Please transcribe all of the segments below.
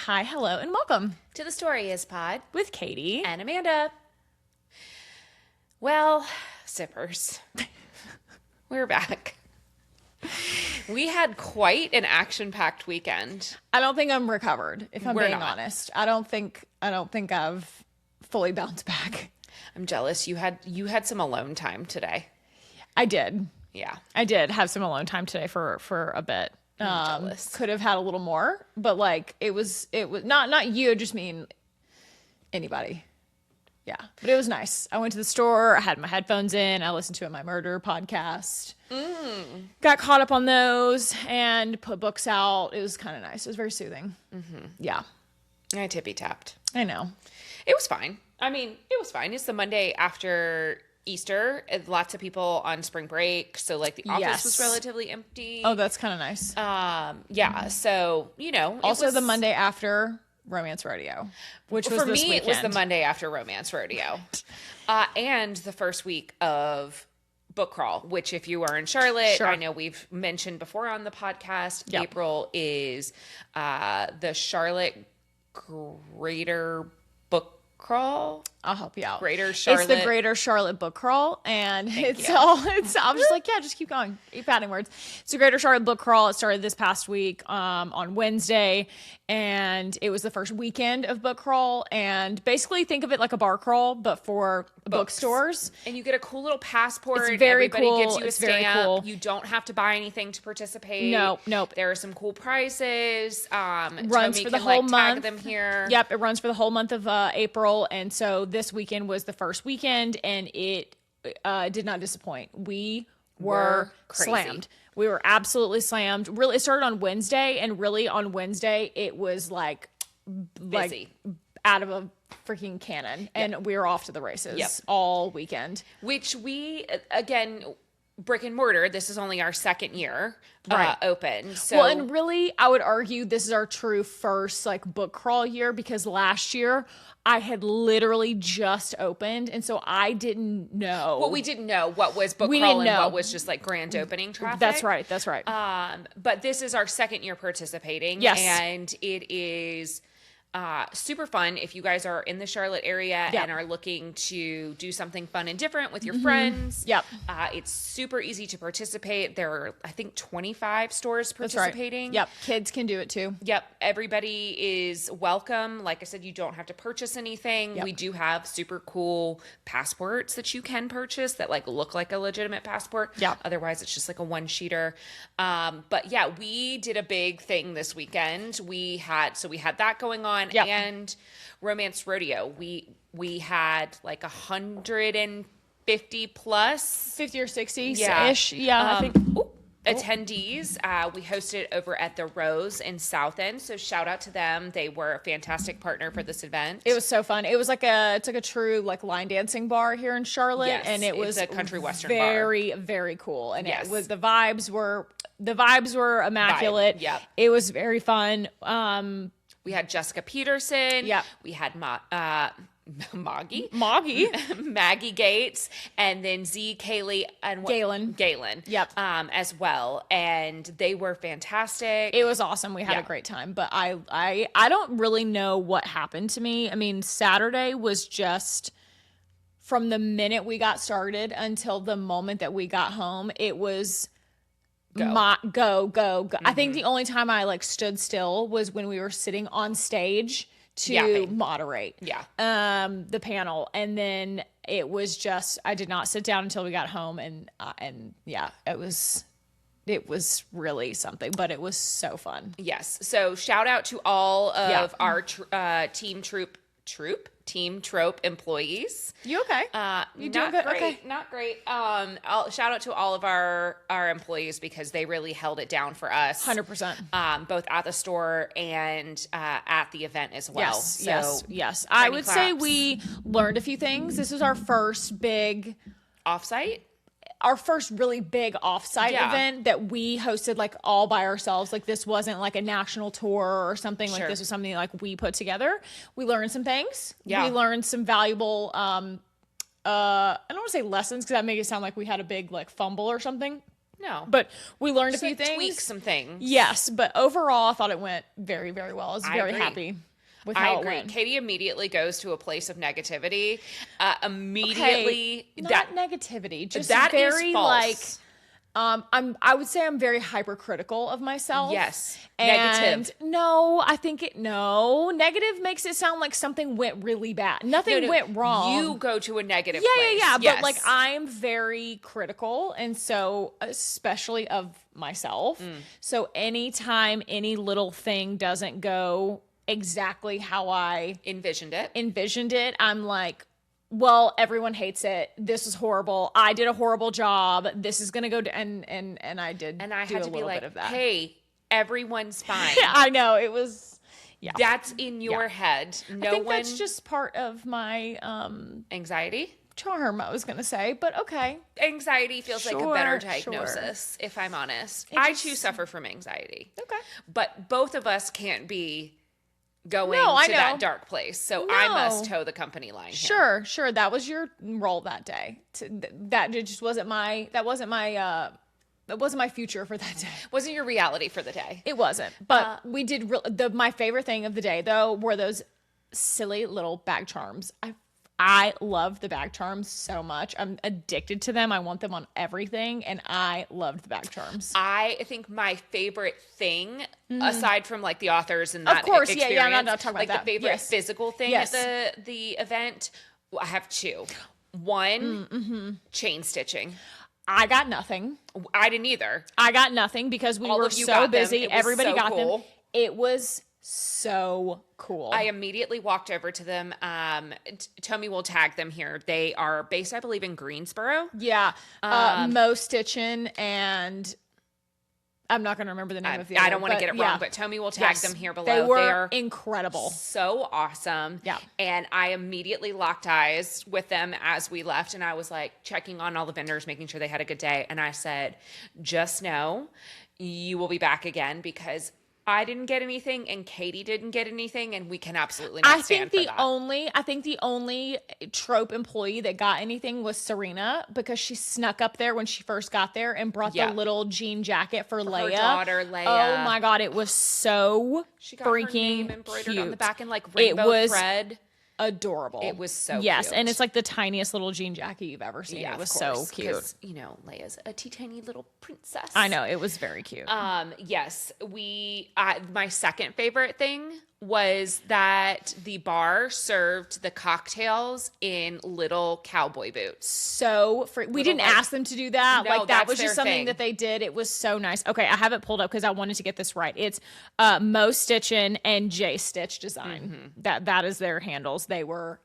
Hi, hello, and welcome to the Story Is Pod with Katie and Amanda. Well, sippers, we're back. We had quite an action-packed weekend. I don't think I'm recovered, if I'm We're being not. honest. I don't think I've fully bounced back. I'm jealous. You had some alone time today. I did. Yeah. I did have some alone time today for a bit. I'm jealous. Could have had a little more, but like it was not you, just mean anybody. Yeah, but it was nice. I went to the store. I had my headphones in. I listened to a My Murder podcast. Got caught up on those and put books out. It was kind of nice. It was very soothing. Mm-hmm. Yeah. I tippy-tapped. I know. It was fine. I mean, it was fine. It's the Monday after Easter. Lots of people on spring break. So, like, the office was relatively empty. Oh, that's kind of nice. Yeah. So, you know. Also, the Monday after Romance Rodeo, which was for this me, weekend. it was the Monday after Romance Rodeo. And the first week of book crawl, which if you are in Charlotte, Sure. I know we've mentioned before on the podcast, Yep. April is the Charlotte Greater Book Crawl. I'll help you out. Greater Charlotte. It's the Greater Charlotte Book Crawl, and I'm just like, yeah, just keep going. Keep adding words. It's the Greater Charlotte Book Crawl. It started this past week on Wednesday, and it was the first weekend of book crawl. And basically, think of it like a bar crawl, but for bookstores. And you get a cool little passport. It's very Everybody cool. gives you It's a very stamp. cool. You don't have to buy anything to participate. Nope. There are some cool prizes. Runs Tommy for the can, whole tag month. them here. Yep, it runs for the whole month of April, and so this weekend was the first weekend, and it did not disappoint. We were crazy. slammed. We were absolutely slammed. Really, it started on Wednesday, and really on Wednesday it was like Busy. out of a freaking cannon, and we were off to the races all weekend. Which we, again, brick and mortar, this is only our second year open. So, Well, and really, I would argue this is our true first like book crawl year, because last year I had literally just opened, and so I didn't know. well, we didn't know what was book We crawl didn't and know. what was just like grand opening traffic. That's right. But this is our second year participating. Yes. And it is super fun if you guys are in the Charlotte area and are looking to do something fun and different with your friends. Yep. It's super easy to participate. There are, I think, 25 stores That's participating. right. Yep, kids can do it too. Yep. Everybody is welcome. Like I said, you don't have to purchase anything. Yep. We do have super cool passports that you can purchase that like look like a legitimate passport. Yep. Otherwise, it's just like a one-sheeter. But yeah, we did a big thing this weekend. We had that going on. Yep. And Romance Rodeo. We had like 150 plus 50 or 60 ish. Yeah. I think. attendees. We hosted over at the Rose in South End, so shout out to them. They were a fantastic partner for this event. It was so fun. It was like it's like a true like line dancing bar here in Charlotte, Yes, and it it's was a country western bar. very, very cool. And Yes. it was the vibes were immaculate. Yep. It was very fun. We had Jessica Peterson. Yep. We had Maggie. Maggie Gates, and then Kayleigh, and Galan. Yep. As well, and they were fantastic. It was awesome. We had Yeah. a great time, but I don't really know what happened to me. I mean, Saturday was just from the minute we got started until the moment that we got home, it was go. Mm-hmm. I think the only time I like stood still was when we were sitting on stage to Yapping. moderate the panel, and then it was just I did not sit down until we got home, and yeah, it was really something, but it was so fun. Yes. So shout out to all of our Team Trope employees. You okay? You doing good? Great, Okay. not great. Shout out to all of our employees because they really held it down for us. 100%. Both at the store and at the event as well. Yes. I would say we learned a few things. This was our first offsite. Our first really big offsite event that we hosted like all by ourselves. Like this wasn't like a national tour or something. Like this was something like we put together. We learned some things. Yeah. We learned some valuable, I don't want to say lessons because that makes it sound like we had a big like fumble or something. No. But we learned a Just few like things. tweak some things. Yes, but overall, I thought it went very, very well. I was very agree. happy with I how it agree. went. Katie immediately goes to a place of negativity. Immediately, not negativity, just that is very false. I would say I'm very hypercritical of myself. Yes. And Negative. no, I think negative makes it sound like something went really bad. Nothing went wrong. You go to a negative yeah, place. yeah. Yes. But like I'm very critical, and so especially of myself. So anytime any little thing doesn't go exactly how I envisioned it, I'm like, well, everyone hates it. This is horrible. I did a horrible job. This is gonna go to and I did. And I do had a to be little like, bit of that. hey, everyone's fine. Yeah, I know it was. Yeah, That's in your head. I think that's just part of my anxiety. charm. I was gonna say, but okay. Anxiety feels like a better Sure. diagnosis, if I'm honest. I too suffer from anxiety. Okay. But both of us can't be going No, I to know. that dark place. So I No. must toe the company line here. Sure. That was your role that day. That just wasn't my. That wasn't my future for that day. Wasn't your reality for the day. It wasn't. But we did. My favorite thing of the day though were those silly little bag charms. I love the bag charms so much. I'm addicted to them. I want them on everything, and I loved the bag charms. I think my favorite thing, aside from like the authors and that Of course, experience, yeah, I'm not talking about like that. the favorite Yes. physical thing Yes. at the event, I have two. One, chain stitching. I got nothing. I didn't either. I got nothing because we All were of you so got them. busy. It was Everybody so got cool. them. It was so cool. I immediately walked over to them. Tommy will tag them here. They are based, I believe, in Greensboro. Yeah. Mo Stitchin and I'm not going to remember the name of the other. I don't want to get it wrong, yeah. but Tommy will tag Yes. them here below. They were are incredible. so awesome. Yeah. And I immediately locked eyes with them as we left. And I was like checking on all the vendors, making sure they had a good day. And I said, just know you will be back again because I didn't get anything and Katie didn't get anything, and we can absolutely not stand for that. I think the only trope employee that got anything was Serena because she snuck up there when she first got there and brought the little jean jacket for Leia. Her daughter, Leia. Oh my god, it was so She got freaking her name embroidered cute on the back in like rainbow thread. Adorable. It was so yes, cute. and it's like the tiniest little jean jacket you've ever seen. Yeah, it was of course, so cute. 'cause, you know, Leia's a teeny little princess. I know, it was very cute. Yes, my second favorite thing was that the bar served the cocktails in little cowboy boots. We didn't ask them to do that. No, Like that that's was just their something thing. that they did. It was so nice. Okay, I have it pulled up because I wanted to get this right. It's Mo Stitchin and J Stitch Design. That is their handles. They were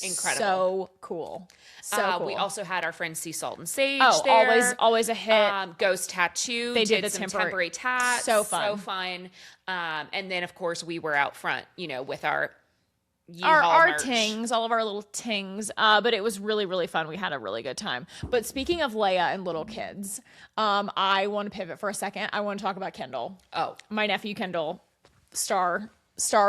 Incredible. so cool. So cool. We also had our friend Sea Salt and Sage Oh, there. always a hit. Ghost Tattoo. They did the some temporary tats. So So fun. fun. And then, of course, we were out front, you know, with our Yeehaw our merch. tings, all of our little tings. But it was really, really fun. We had a really good time. But speaking of Leia and little kids, I want to pivot for a second. I want to talk about Kendall. Oh. My nephew Kendall, star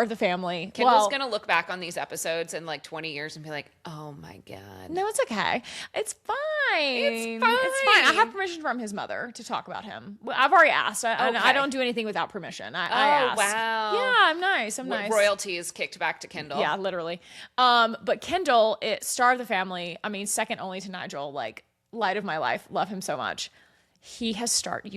of the family. Kendall's going to look back on these episodes in like 20 years and be like, oh my God. No, it's okay. It's fine. It's fine. It's fine. I have permission from his mother to talk about him. Well, I've already asked. I Okay. don't do anything without permission. I asked. Wow. Yeah, I'm nice. I'm nice. Royalty is kicked back to Kendall. Yeah, literally. But Kendall, star of the family. I mean, second only to Nigel. Like, light of my life. Love him so much. He started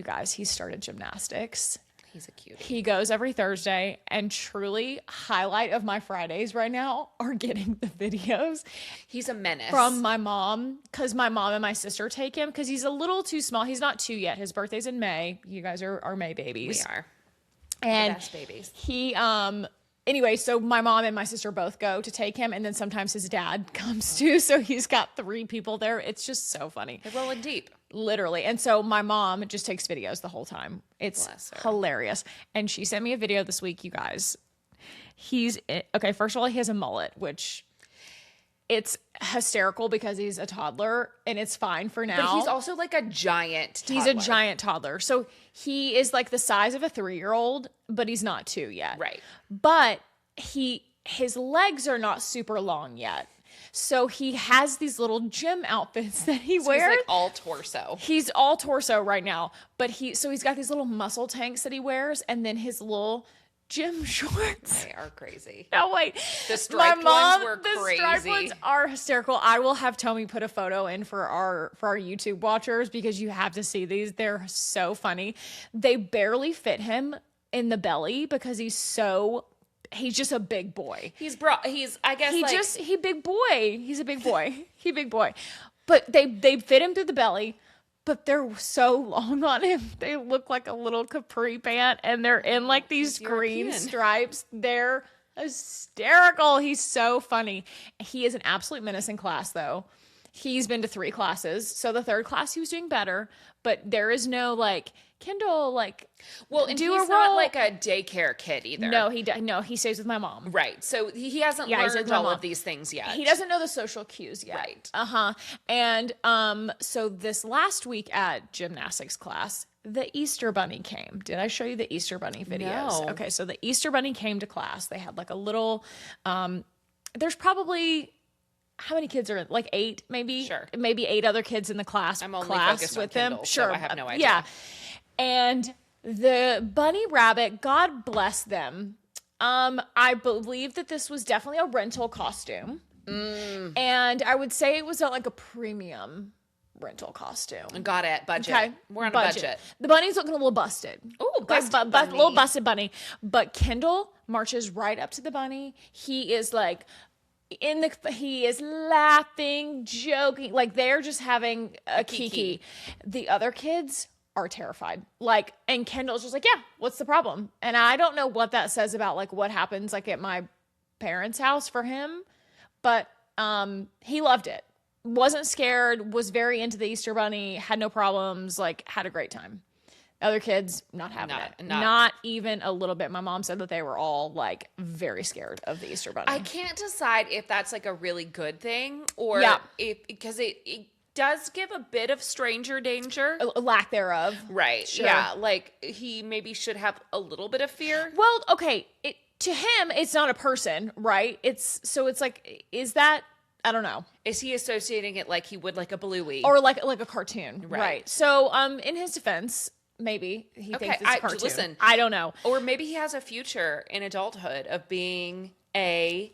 gymnastics. He's a cutie. He goes every Thursday, and truly, highlight of my Fridays right now are getting the videos He's a menace. from my mom, because my mom and my sister take him because he's a little too small. He's not 2 yet. His birthday's in May. You guys are May babies. We are. And The best babies. he anyway, so my mom and my sister both go to take him, and then sometimes his dad comes too. So he's got 3 people there. It's just so funny. They're rolling deep. Literally. And so my mom just takes videos the whole time. It's Bless her. hilarious. And she sent me a video this week, you guys. Okay, first of all, he has a mullet, which it's hysterical because he's a toddler and it's fine for now. But he's also like a giant toddler. He's a giant toddler. So he is like the size of a 3-year-old, but he's not 2 yet. Right. But his legs are not super long yet. So he has these little gym outfits that he So wears. he's like all torso. He's all torso right now, but he's got these little muscle tanks that he wears, and then his little gym shorts. They are crazy. Oh wait, The striped ones were the crazy. striped ones are hysterical. I will have Tommy put a photo in for our YouTube watchers because you have to see these. They're so funny. They barely fit him in the belly because he's just a big boy. He's I guess He big boy. He's a big boy. He big boy. But they fit him through the belly. But they're so long on him. They look like a little capri pant, and they're in like these green European stripes. They're hysterical. He's so funny. He is an absolute menace in class, though. He's been to 3 classes. So the 3rd class, he was doing better. But there is no like, Kendall, like, well, and do he's a not role. like a daycare kid either. No, he stays with my mom. Right. So he hasn't Yeah, he stays learned with my all mom. of these things yet. He doesn't know the social cues yet. Right. And so this last week at gymnastics class, the Easter Bunny came. Did I show you the Easter Bunny videos? No. Okay, so the Easter Bunny came to class. They had like a little there's probably how many kids are in? Like 8 maybe? Sure. Maybe 8 other kids in the class I'm only class focused with on them. Kendall, Sure. so I have no idea. Yeah. And the bunny rabbit, God bless them. I believe that this was definitely a rental costume. And I would say it was like a premium rental costume. Got it. Budget. Okay. We're on a budget. The bunny's looking a little busted. Ooh, busted bunny. Little busted bunny. But Kendall marches right up to the bunny. He is like he is laughing, joking. Like they're just having a kiki. The other kids are terrified. Like, and Kendall's just like, yeah, what's the problem? And I don't know what that says about like what happens like at my parents' house for him, but he loved it. Wasn't scared, was very into the Easter Bunny, had no problems, like had a great time. Other kids, not having it. Not even a little bit. My mom said that they were all like very scared of the Easter Bunny. I can't decide if that's like a really good thing or because it does give a bit of stranger danger. A lack thereof. Right. Sure. Yeah. Like he maybe should have a little bit of fear. Well, okay. To him, it's not a person, right? It's like, is that, I don't know. Is he associating it like he would like a Bluey? Or like a cartoon. Right. So in his defense, maybe he thinks it's a cartoon. Listen, I don't know. Or maybe he has a future in adulthood of being a,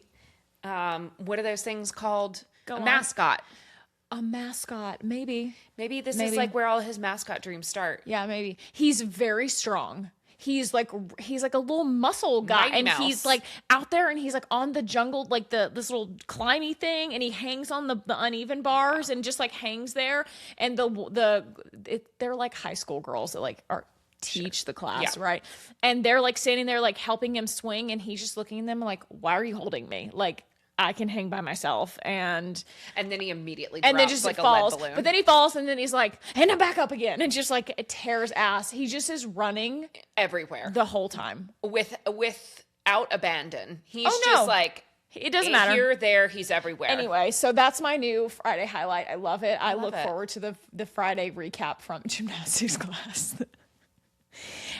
what are those things called? Go on. Mascot. A mascot, maybe. Maybe this is like where all his mascot dreams start. Yeah, maybe. He's very strong. He's like a little muscle guy, Mighty and Mouse. he's like out there, and he's like on the jungle, like this little climby thing, and he hangs on the uneven bars and just like hangs there. And they're like high school girls that like teach the class, right? And they're like standing there like helping him swing, and he's just looking at them like, "Why are you holding me? Like I can hang by myself." And then he immediately drops and then just like falls. a lead balloon. But then he falls, and then he's like, and I'm back up again, and just like it tears ass. He just is running everywhere the whole time without abandon. He's Oh, no. just like it doesn't matter. Here, there, he's everywhere. Anyway, so that's my new Friday highlight. I love it. I love look it. forward to the Friday recap from gymnastics class.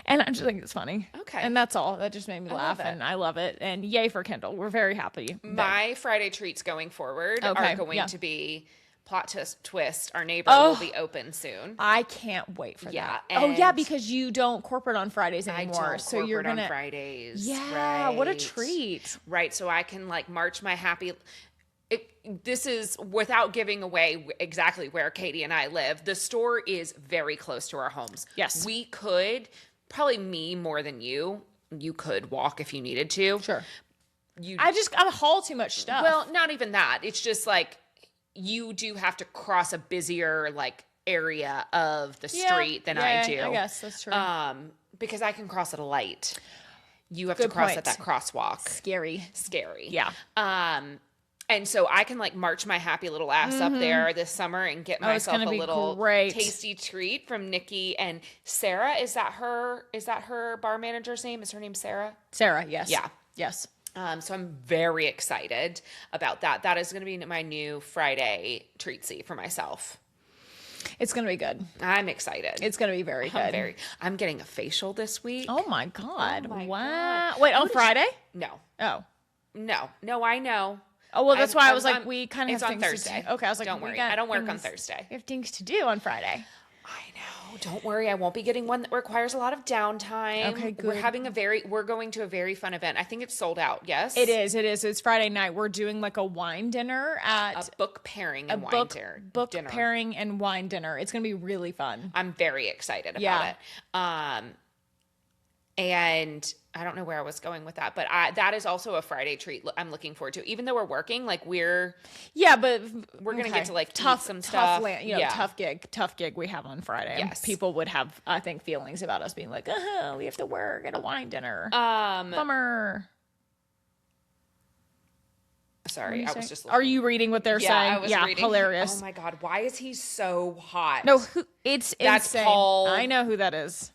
And I just think it's funny. Okay. And that's all. That just made me laugh, love it. and I love it. And yay for Kendall. We're very happy. My Friday treats going forward are going to be plot twist. Our neighbor will be open soon. I can't wait for Yeah, that. Oh yeah, and because you don't corporate on Fridays I anymore. don't So you're corporate gonna on Fridays. Yeah, what a right. treat. Right, so I can like march my happy. This is without giving away exactly where Katie and I live. The store is very close to our homes. Yes. We could, probably me more than you could walk if you needed to. Sure. I haul too much stuff. Well, not even that. It's just like you do have to cross a busier like area of the street than I do. I guess that's true. Because I can cross at a light. You have Good to cross point. at that crosswalk. Scary. Yeah. And so I can like march my happy little ass up there this summer and get myself gonna a be little great. tasty treat from Nikki and Sarah. Is that her bar manager's name? Is her name Sarah? Sarah, yes. Yeah. Yes. So I'm very excited about that. That is going to be my new Friday treatsy for myself. It's going to be good. I'm excited. It's going to be very good. I'm getting a facial this week. Oh my God. Oh my wow. God. Wait, on Friday? No. Oh. No, I know. Oh, well, that's why I was like, we kind of it's have on things Thursday. to do. Okay, I was like, don't we worry. got I don't work on things- Thursday. We have things to do on Friday. I know. Don't worry. I won't be getting one that requires a lot of downtime. Okay, good. We're going to a very fun event. I think it's sold out. Yes, It is. It's Friday night. We're doing like a wine dinner at a book pairing and book dinner. pairing and wine dinner. It's gonna be really fun. I'm very excited about it. And I don't know where I was going with that, but that is also a Friday treat I'm looking forward to. Even though we're working, like but we're gonna get to like tough eat some stuff. Tough gig we have on Friday. Yes. People would have, I think, feelings about us being like, we have to work at a wine dinner. Bummer. Sorry, I was just looking. Are you reading what they're saying? I was reading. Hilarious. Oh my God, why is he so hot? No, it's That's insane. Paul. I know who that is.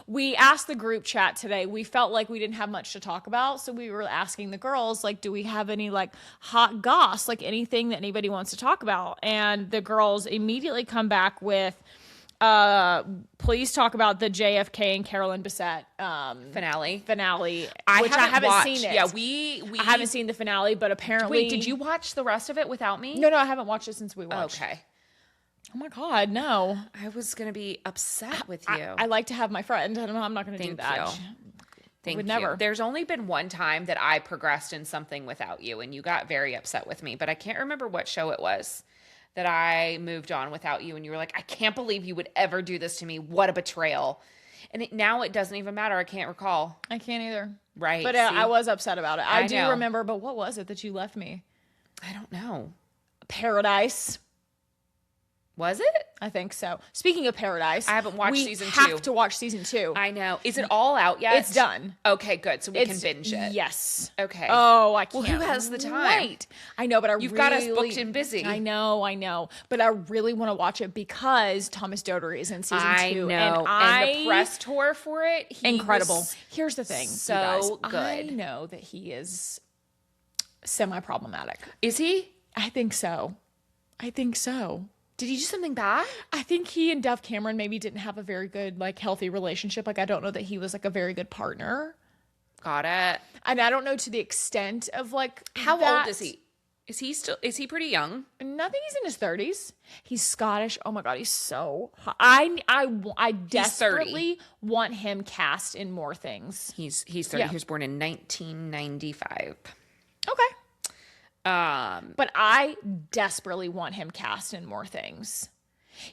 We asked the group chat today. We felt like we didn't have much to talk about, so we were asking the girls, like, do we have any like hot goss, like anything that anybody wants to talk about? And the girls immediately come back with, please talk about the JFK and Carolyn Bessette finale. Which I haven't watched. seen it. Yeah, we I haven't seen the finale, but apparently, Wait, did you watch the rest of it without me? No, I haven't watched it since we watched. Okay. Oh my God, no. I was gonna be upset with you. I like to have my friend. I don't know. I'm not going to do that. Thank Would you. never. There's only been one time that I progressed in something without you, and you got very upset with me, but I can't remember what show it was that I moved on without you, and you were like, I can't believe you would ever do this to me. What a betrayal. And now it doesn't even matter. I can't recall. I can't either. Right. But I was upset about it. I do know. remember, but what was it that you left me? I don't know. Paradise. Was it? I think so. Speaking of Paradise, I haven't watched season 2. We have to watch season 2. I know. Is it all out yet? It's done. Okay, good. So we can binge it. Yes. Okay. Oh, I can't. Well, who has the time? Wait. I know, but You've got us booked and busy. I know. But I really want to watch it because Thomas Doherty is in season 2. I know. And the press tour for it, incredible. Here's the thing. So you guys. good. I know that he is semi-problematic. Is he? I think so. Did he do something bad? I think he and Dove Cameron maybe didn't have a very good, like, healthy relationship. Like, I don't know that he was, like, a very good partner. Got it. And I don't know to the extent of, like, how old is he? Is he pretty young? Nothing. He's in his 30s. He's Scottish. Oh my God, he's so hot. I desperately want him cast in more things. He's 30. Yeah. He was born in 1995. Okay. But I desperately want him cast in more things.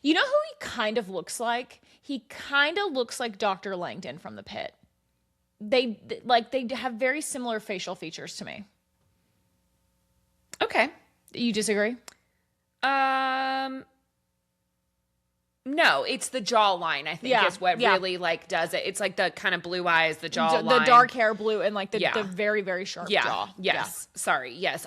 You know who he kind of looks like? He kind of looks like Dr. Langdon from The Pitt. They have very similar facial features to me. Okay. You disagree? No, it's the jawline, I think, is what really, like, does it. It's like the kind of blue eyes, the jawline. The dark hair, blue, and, like, the very, very sharp jaw. Yes. Yeah. Sorry. Yes.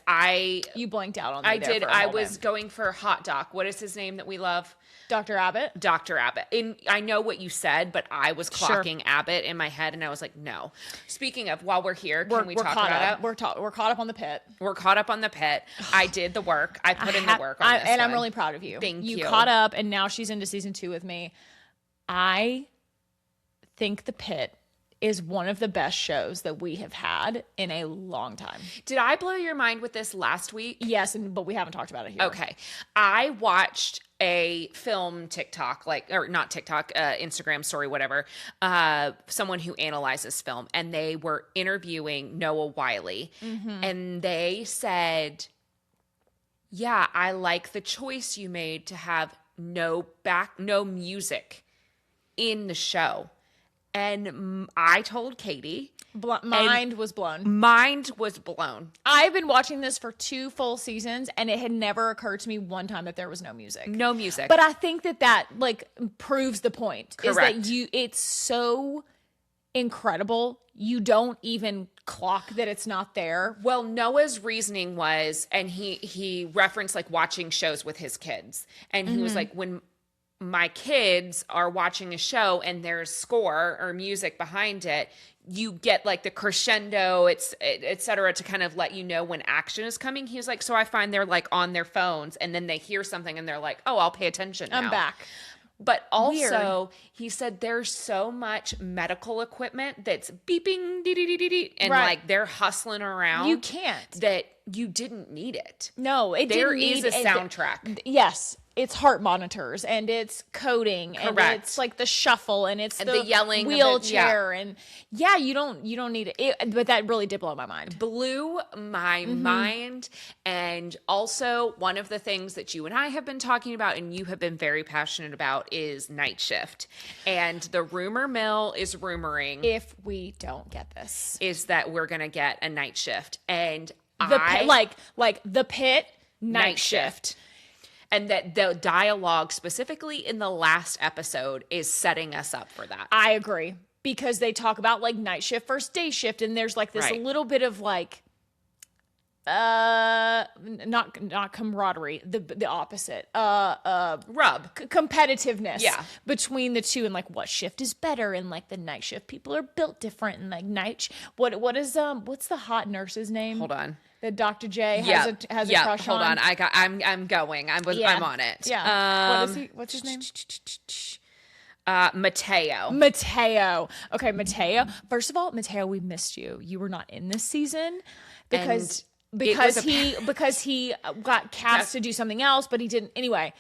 You blanked out on me. I did. For a moment. was going for Hot Doc. What is his name that we love? Dr. Abbott. Dr. Abbott. And I know what you said, but I was clocking Abbott in my head, and I was like, no. Speaking of, while we're here, can we talk about it? We're caught up on The Pitt. We're caught up on The Pitt. I did the work. I put in the work on this and one. I'm really proud of you. Thank you. You caught up, and now she's into season 2 with me. I think The Pitt is one of the best shows that we have had in a long time. Did I blow your mind with this last week? Yes, but we haven't talked about it here. Okay. I watched a film TikTok, or not TikTok, Instagram story, whatever, someone who analyzes film, and they were interviewing Noah Wiley, and they said, yeah, I like the choice you made to have no music in the show. And I told Katie. Mind was blown. Mind was blown. I've been watching this for 2 full seasons, and it had never occurred to me one time that there was no music. No music. But I think that like proves the point. Correct. Is that it's so incredible. You don't even clock that it's not there. Well, Noah's reasoning was, and he referenced like watching shows with his kids. And he was like, when my kids are watching a show and there's score or music behind it, you get like the crescendo, et cetera, to kind of let you know when action is coming. He was like, so I find they're like on their phones and then they hear something and they're like, oh, I'll pay attention now. I'm back. But also, he said there's so much medical equipment that's beeping, dee, and like they're hustling around. You can't. That you didn't need it. No, There is a soundtrack. Yes. It's heart monitors and it's coding and it's like the shuffle and it's the yelling wheelchair and you don't need it. But that really did blow my mind. Blew my mind. And also one of the things that you and I have been talking about and you have been very passionate about is night shift. And the rumor mill is rumoring, if we don't get this, is that we're going to get a night shift. And the pit night shift. And that the dialogue specifically in the last episode is setting us up for that. I agree. Because they talk about like night shift versus day shift. And there's like this little bit of like, not camaraderie, the opposite. Competitiveness between the two and like what shift is better and like the night shift. People are built different and like what's the hot nurse's name? Hold on. That Dr. J has a crush hold on. I'm going. I'm on it. Yeah. What's his name? Mateo. Okay, Mateo. First of all, Mateo, we missed you. You were not in this season because he got cast to do something else, but he didn't. Anyway,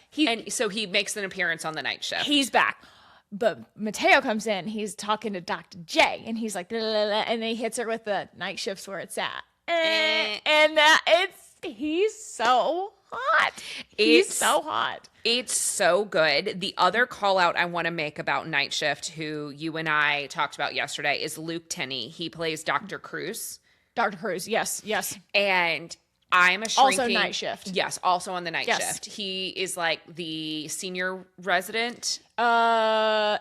so he makes an appearance on the night shift. He's back. But Mateo comes in. He's talking to Dr. J, and he's like, and then he hits her with the night shifts where it's at. And he's so hot. He's so hot. It's so good. The other call out I want to make about night shift, who you and I talked about yesterday, is Luke Tenney. He plays Dr. Cruz. Dr. Cruz, yes. And I'm a shrinking... Also night shift. Yes, also on the night shift. He is like the senior resident. Yeah.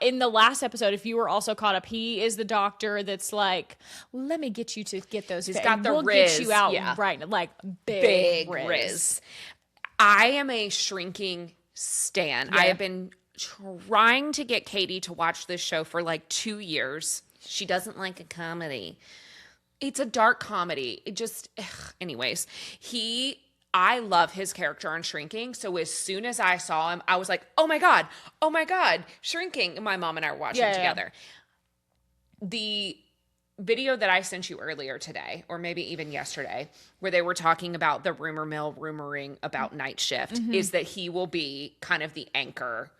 In the last episode, if you were also caught up, he is the doctor that's like, let me get you to get those. He's got the we'll Riz. Get you out right. Like big Riz. I am a shrinking stan. Yeah. I have been trying to get Katie to watch this show for like 2 years. She doesn't like a comedy. It's a dark comedy. It just, anyways, I love his character on Shrinking. So as soon as I saw him, I was like, oh my God, Shrinking. And my mom and I were watching together. The video that I sent you earlier today, or maybe even yesterday, where they were talking about the rumor mill rumoring about night shift, is that he will be kind of the anchor,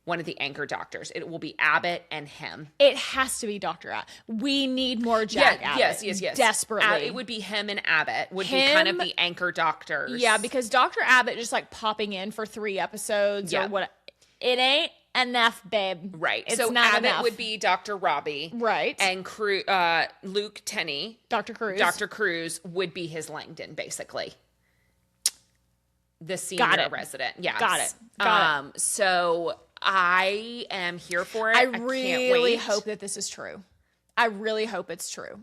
one of the anchor doctors. It will be Abbott and him. It has to be Dr. Abbott. We need more Jack Abbott. Yes. Desperately. It would be him and Abbott would be kind of the anchor doctors. Yeah, because Dr. Abbott just like popping in for 3 episodes or what. It ain't enough, babe. Right. It's so not Abbott enough. would be Dr. Robbie. Right. And Luke Tenney. Dr. Cruz. Dr. Cruz would be his Langdon, basically. The senior resident. Yeah. Got it. So I am here for it. I can't really wait. hope that this is true. I really hope it's true.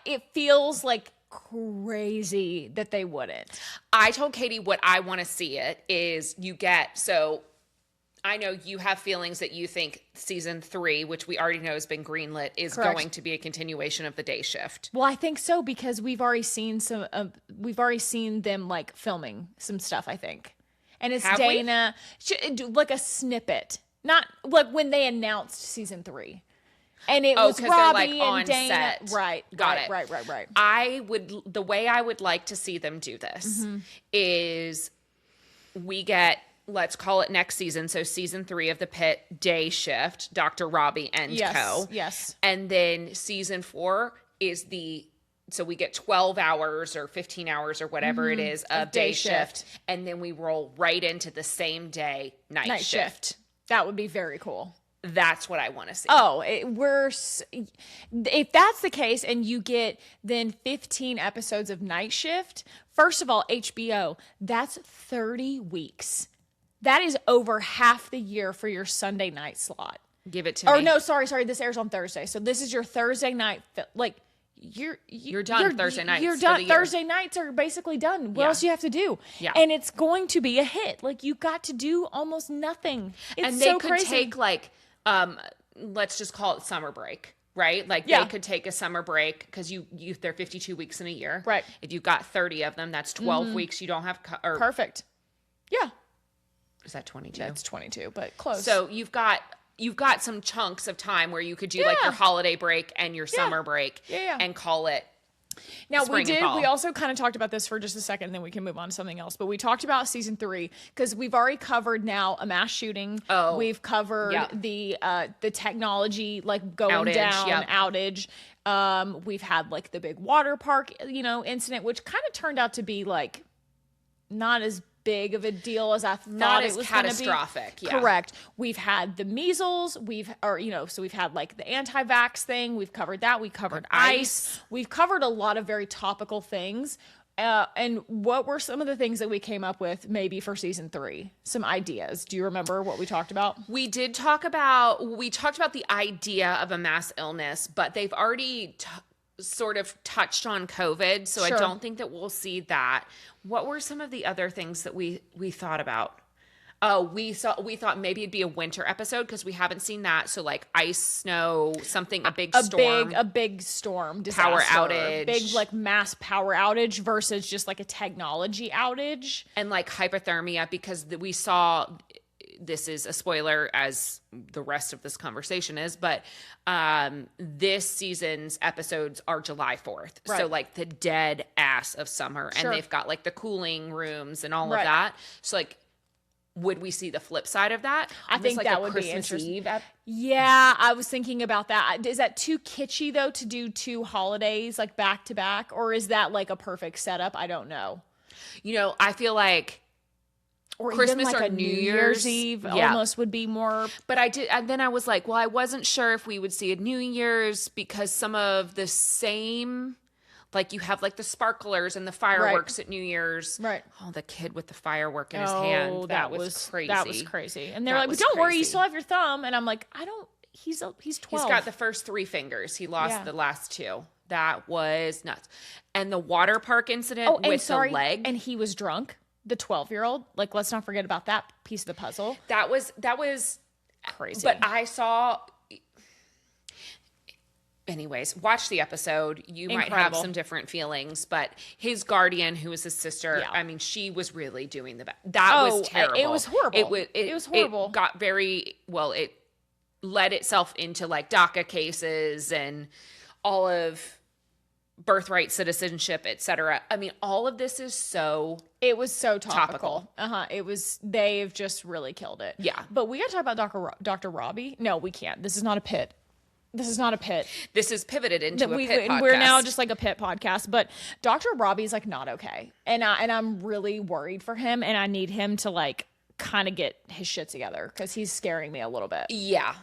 It feels like crazy that they wouldn't. I told Katie what I want to see it is so I know you have feelings that you think season 3, which we already know has been greenlit, is going to be a continuation of the day shift. Well, I think so because we've already seen them like filming some stuff, I think. And it's Dana, like a snippet. Not like when they announced season 3. And it was Robbie and Dana. Set. Right. Got it. Right. The way I would like to see them do this is we get, let's call it next season. So season 3 of the Pitt day shift, Dr. Robbie and co. Yes. And then season 4 is so we get 12 hours or 15 hours or whatever it is of day shift. And then we roll right into the same day night shift. That would be very cool. That's what I want to see. Oh, if that's the case and you get then 15 episodes of night shift, first of all, HBO, that's 30 weeks. That is over half the year for your Sunday night slot. Give it to me. Or no, sorry. This airs on Thursday. So this is your Thursday night. You're done Thursday nights. You're done. Thursday nights are basically done. What else do you have to do? Yeah. And it's going to be a hit. Like you got to do almost nothing. It's and so they could crazy. take like, let's just call it summer break, right? Like they could take a summer break because they're 52 weeks in a year. Right. If you've got 30 of them, that's 12 weeks. You don't have, Perfect. Yeah. Is that 22? That's 22, but close. So you've got some chunks of time where you could do like your holiday break and your summer break and call it. Now we also kind of talked about this for just a second, and then we can move on to something else. But we talked about season 3 because we've already covered now a mass shooting. Oh, we've covered the technology like going outage, down. We've had like the big water park, incident, which kind of turned out to be like not as big of a deal as I thought it was catastrophic. Yeah. Correct. We've had the measles. So we've had like the anti-vax thing. We've covered that. We covered ice. We've covered a lot of very topical things. And what were some of the things that we came up with maybe for season 3? Some ideas. Do you remember what we talked about? We talked about the idea of a mass illness, but they've already sort of touched on COVID, so I don't think that we'll see that. What were some of the other things that we thought about? Oh, we thought maybe it'd be a winter episode because we haven't seen that. So like ice, snow, something, a big storm, a big storm, disaster, power outage, big like mass power outage versus just like a technology outage, and like hypothermia because we saw. This is a spoiler as the rest of this conversation is, but this season's episodes are July 4th. Right. So like the dead ass of summer and they've got like the cooling rooms and all of that. So like, would we see the flip side of that? I think like that would be interesting. Yeah, I was thinking about that. Is that too kitschy though to do 2 holidays like back to back, or is that like a perfect setup? I don't know. I feel like or Christmas even like or a New Year's Eve almost would be more. But then I was like, well, I wasn't sure if we would see a New Year's because some of the same, like you have like the sparklers and the fireworks at New Year's. Right. Oh, the kid with the firework in his hand. That was crazy. That was crazy. And they're like, well, don't worry, you still have your thumb. And I'm like, he's 12. He's got the first 3 fingers. He lost the last 2. That was nuts. And the water park incident with the leg. And he was drunk. The 12-year-old, like, let's not forget about that piece of the puzzle. That was crazy. But I saw. Anyways, watch the episode. You might have some different feelings, but his guardian, who was his sister, I mean, she was really doing the best. That was terrible. It was horrible. It was horrible. It got it led itself into like DACA cases and all of birthright citizenship, etc. I mean, all of this is it was so topical. They've just really killed it. Yeah. But we got to talk about Dr. Robbie. No, we can't. This is not a pit. This is pivoted into a pit podcast. We're now just like a pit podcast, but Dr. Robbie's like not okay. And I'm really worried for him, and I need him to like kind of get his shit together because he's scaring me a little bit. Yeah.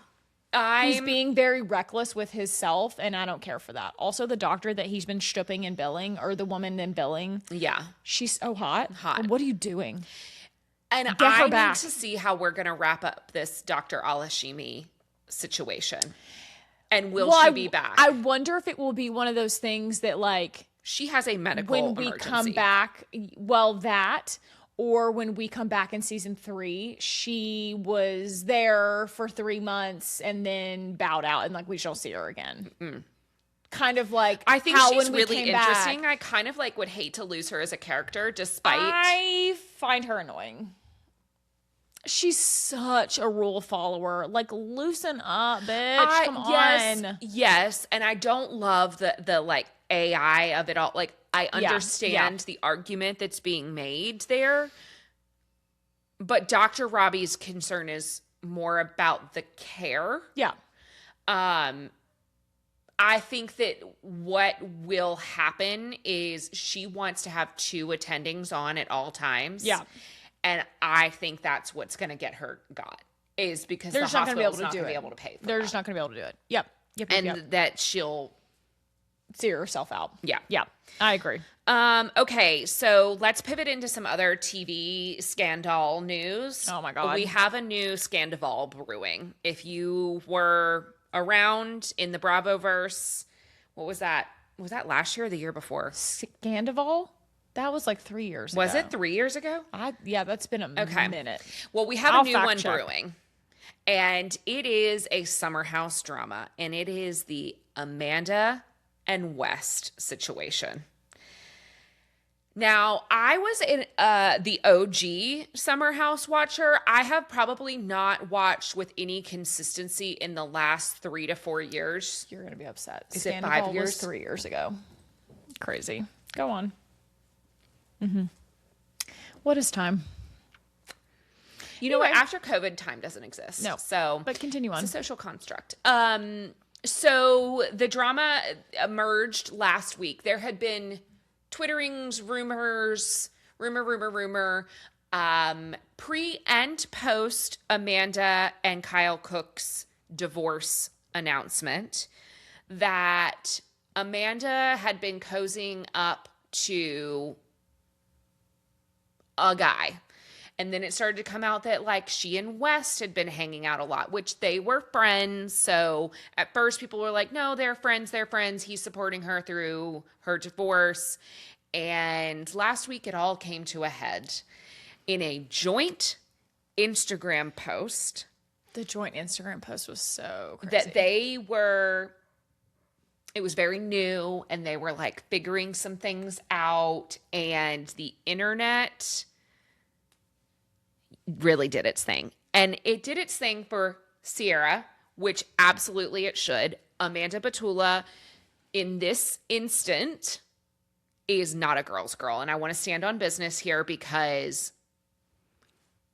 He's being very reckless with himself, and I don't care for that. Also, the doctor that he's been stripping and billing, or the woman in billing. Yeah. She's so hot. What are you doing? And I need to see how we're going to wrap up this Dr. Alashimi situation. And will she be back? I wonder if it will be one of those things that like... She has a medical emergency. When we come back, or when we come back in season 3, she was there for 3 months and then bowed out, and like we shall see her again. Mm-mm. Kind of like I think she's really interesting. I kind of like would hate to lose her as a character, despite I find her annoying. She's such a rule follower. Like, loosen up, bitch. Come on. Yes, and I don't love the like AI of it all. Like, I understand the argument that's being made there, but Dr. Robbie's concern is more about the care. Yeah. I think that what will happen is she wants to have 2 attendings on at all times. Yeah. And I think that's what's going to get her got, is because they're the hospital's not going to be able to pay for it. They're just not going to be able to do it. Yep. And that she'll see herself out. Yeah. Yeah. I agree. Okay, so let's pivot into some other TV scandal news. Oh my God. We have a new scandal brewing. If you were around in the Bravoverse, what was that? Was that last year or the year before? Scandal? That was like 3 years ago. Was it 3 years ago? That's been a minute. Well, we have a new one brewing. And it is a summer house drama. And it is the Amanda and West situation. Now, I was in the OG Summer House watcher. I have probably not watched with any consistency in the last 3 to 4 years. You're going to be upset. Is it Scandal 5 was years? 3 years ago. Crazy. Go on. What is time? You know what? After COVID, time doesn't exist. No. So, But continue on. it's a social construct. So the drama emerged last week. There had been Twitterings, rumors, rumor, pre and post Amanda and Kyle Cook's divorce announcement that Amanda had been cozying up to a guy. And then it started to come out that like she and West had been hanging out a lot, which they were friends. So at first people were like, no, they're friends. He's supporting her through her divorce. And last week it all came to a head in a joint Instagram post. The joint Instagram post was so crazy. That it was very new and they were like figuring some things out, and the internet really did its thing. And it did its thing for Ciara, which absolutely it should. Amanda Batula, in this instant, is not a girl's girl. And I want to stand on business here because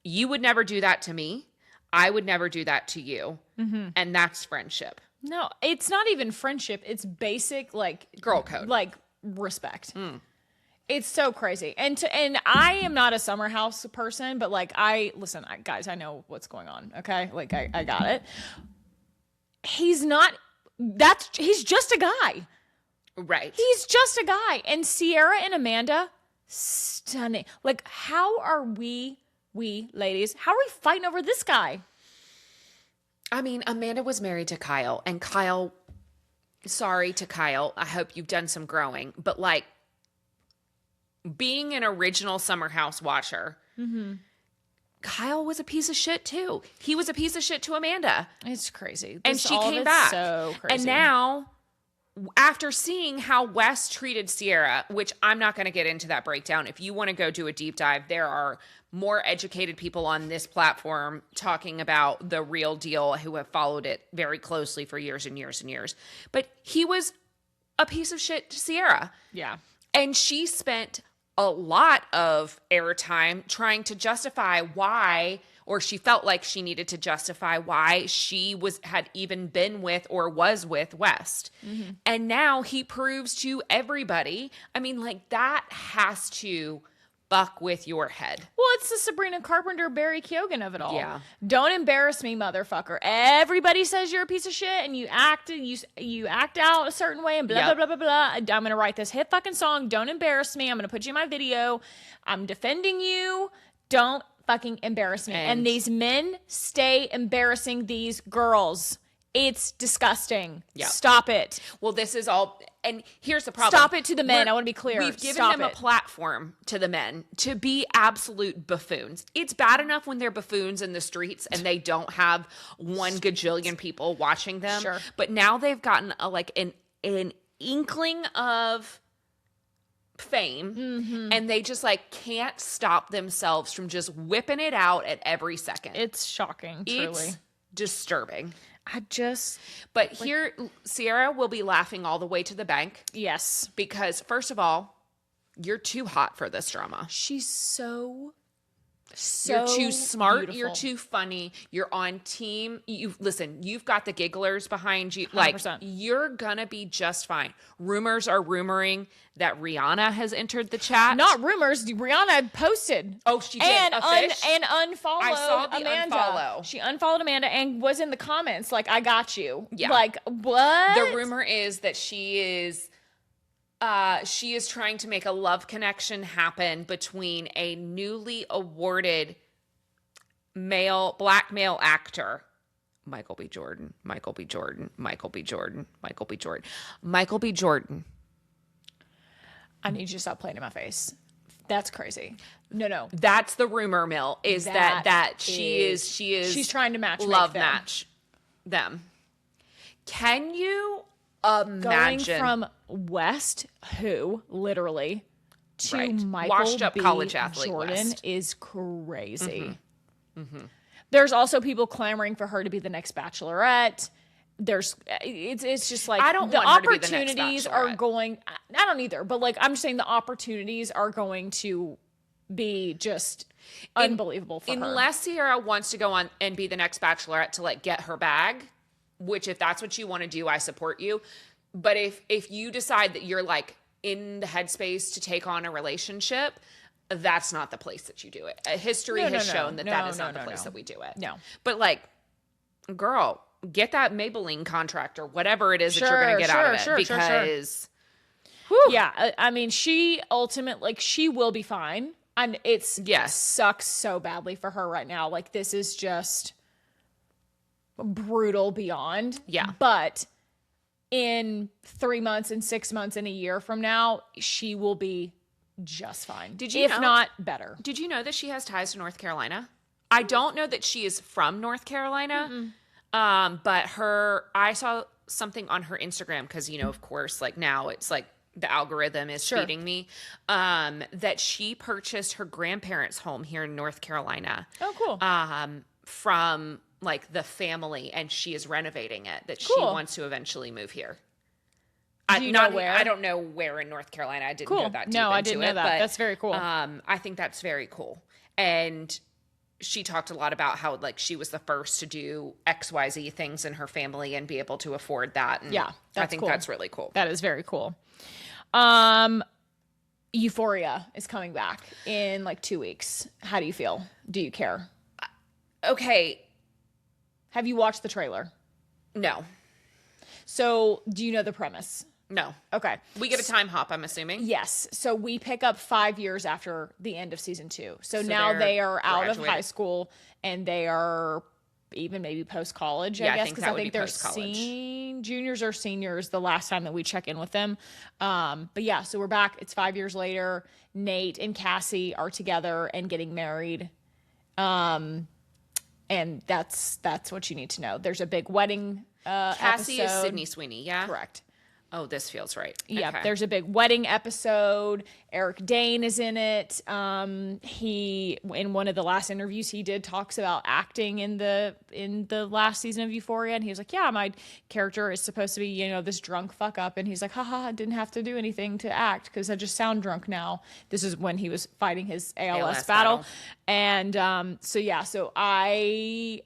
you would never do that to me. I would never do that to you. Mm-hmm. And that's friendship. No, it's not even friendship. It's basic, like... girl code. Like, respect. It's so crazy. And I am not a Summer House person, but like guys, I know what's going on. Okay. Like I got it. He's just a guy. Right. He's just a guy. And Ciara and Amanda, stunning. Like, how are we ladies, how are we fighting over this guy? I mean, Amanda was married to Kyle, and Kyle, sorry to Kyle, I hope you've done some growing, but like, being an original Summer House watcher, Kyle was a piece of shit too. He was a piece of shit to Amanda. It's crazy. And she came back. So crazy. And now, after seeing how Wes treated Ciara, which I'm not going to get into that breakdown. If you want to go do a deep dive, there are more educated people on this platform talking about the real deal who have followed it very closely for years and years and years. But he was a piece of shit to Ciara. Yeah. And she spent a lot of airtime trying to justify why, or she felt like she needed to justify why she had even been with or was with West. Mm-hmm. And now he proves to everybody. I mean, like, that has to fuck with your head. Well, it's the Sabrina Carpenter, Barry Keoghan of it all. Yeah. Don't embarrass me, motherfucker. Everybody says you're a piece of shit and you act out a certain way and blah, blah, blah, blah, blah. I'm going to write this hit fucking song. Don't embarrass me. I'm going to put you in my video. I'm defending you. Don't fucking embarrass me. And these men stay embarrassing these girls. It's disgusting. Yep. Stop it. Well, this is all... And here's the problem. Stop it to the men. I want to be clear. We've given them a platform to the men to be absolute buffoons. It's bad enough when they're buffoons in the streets and they don't have 1 gajillion people watching them. Sure. But now they've gotten an inkling of fame, and they just like can't stop themselves from just whipping it out at every second. It's shocking, truly. It's disturbing. But here, Ciara will be laughing all the way to the bank. Yes. Because, first of all, you're too hot for this drama. She's so you're too smart. Beautiful. You're too funny. You're on team. You've got the gigglers behind you. 100%. Like, you're gonna be just fine. Rumors are rumoring that Rihanna has entered the chat. Not rumors. Rihanna posted. Oh, she did. And unfollowed I saw the Amanda. unfollow. She unfollowed Amanda and was in the comments like, I got you. Yeah. Like, what? The rumor is that she is trying to make a love connection happen between a newly awarded black male actor, Michael B. Jordan. I need you to stop playing in my face. That's crazy. No. That's the rumor mill, is that she's trying to match them. Can you imagine going from West, who literally to Right. Michael Washed up B. college athlete Jordan West. is crazy. There's also people clamoring for her to be the next Bachelorette. It's just like I don't the want her to be the next opportunities are Bachelorette. going. I don't either, but like I'm just saying the opportunities are going to be just unbelievable for her. Unless Ciara wants to go on and be the next Bachelorette to like get her bag, which if that's what you want to do, I support you. But if you decide that you're like in the headspace to take on a relationship, that's not the place that you do it. History has shown that that is not the place that we do it. No. But like, girl, get that Maybelline contract or whatever it is that you're going to get out of it. Because, yeah, I mean, she ultimately, like, she will be fine. And it sucks so badly for her right now. Like, this is just brutal beyond. Yeah. But in 3 months and 6 months and a year from now, she will be just fine. If not better. Did you know that she has ties to North Carolina? I don't know that she is from North Carolina. But I saw something on her Instagram because, you know, of course, like now it's like the algorithm is feeding me, that she purchased her grandparents' home here in North Carolina. Oh, cool. From like the family, and she is renovating it, that she wants to eventually move here. Do you know where? I don't know where in North Carolina. I didn't go that deep into it. No, I didn't know that. But, that's very cool. I think that's very cool. And she talked a lot about how like she was the first to do XYZ things in her family and be able to afford that. And I think that's really cool. That is very cool. Euphoria is coming back in like 2 weeks. How do you feel? Do you care? Okay. Have you watched the trailer? No. So do you know the premise? No. Okay. We get a time hop, I'm assuming. Yes. So we pick up 5 years after the end of season 2. So now they are out of high school and they are even maybe post-college, I guess. Because I think they're juniors or seniors the last time that we check in with them. But yeah, so we're back. It's 5 years later. Nate and Cassie are together and getting married. And that's what you need to know. There's a big wedding Cassie episode. is Sydney Sweeney, yeah? Correct. Oh, this feels right. Yeah, Okay. there's a big wedding episode. Eric Dane is in it. He, in one of the last interviews he did, talks about acting in the last season of Euphoria, and he was like, "Yeah, my character is supposed to be, you know, this drunk fuck up," and he's like, "Haha, I didn't have to do anything to act because I just sound drunk now." This is when he was fighting his ALS battle. And so I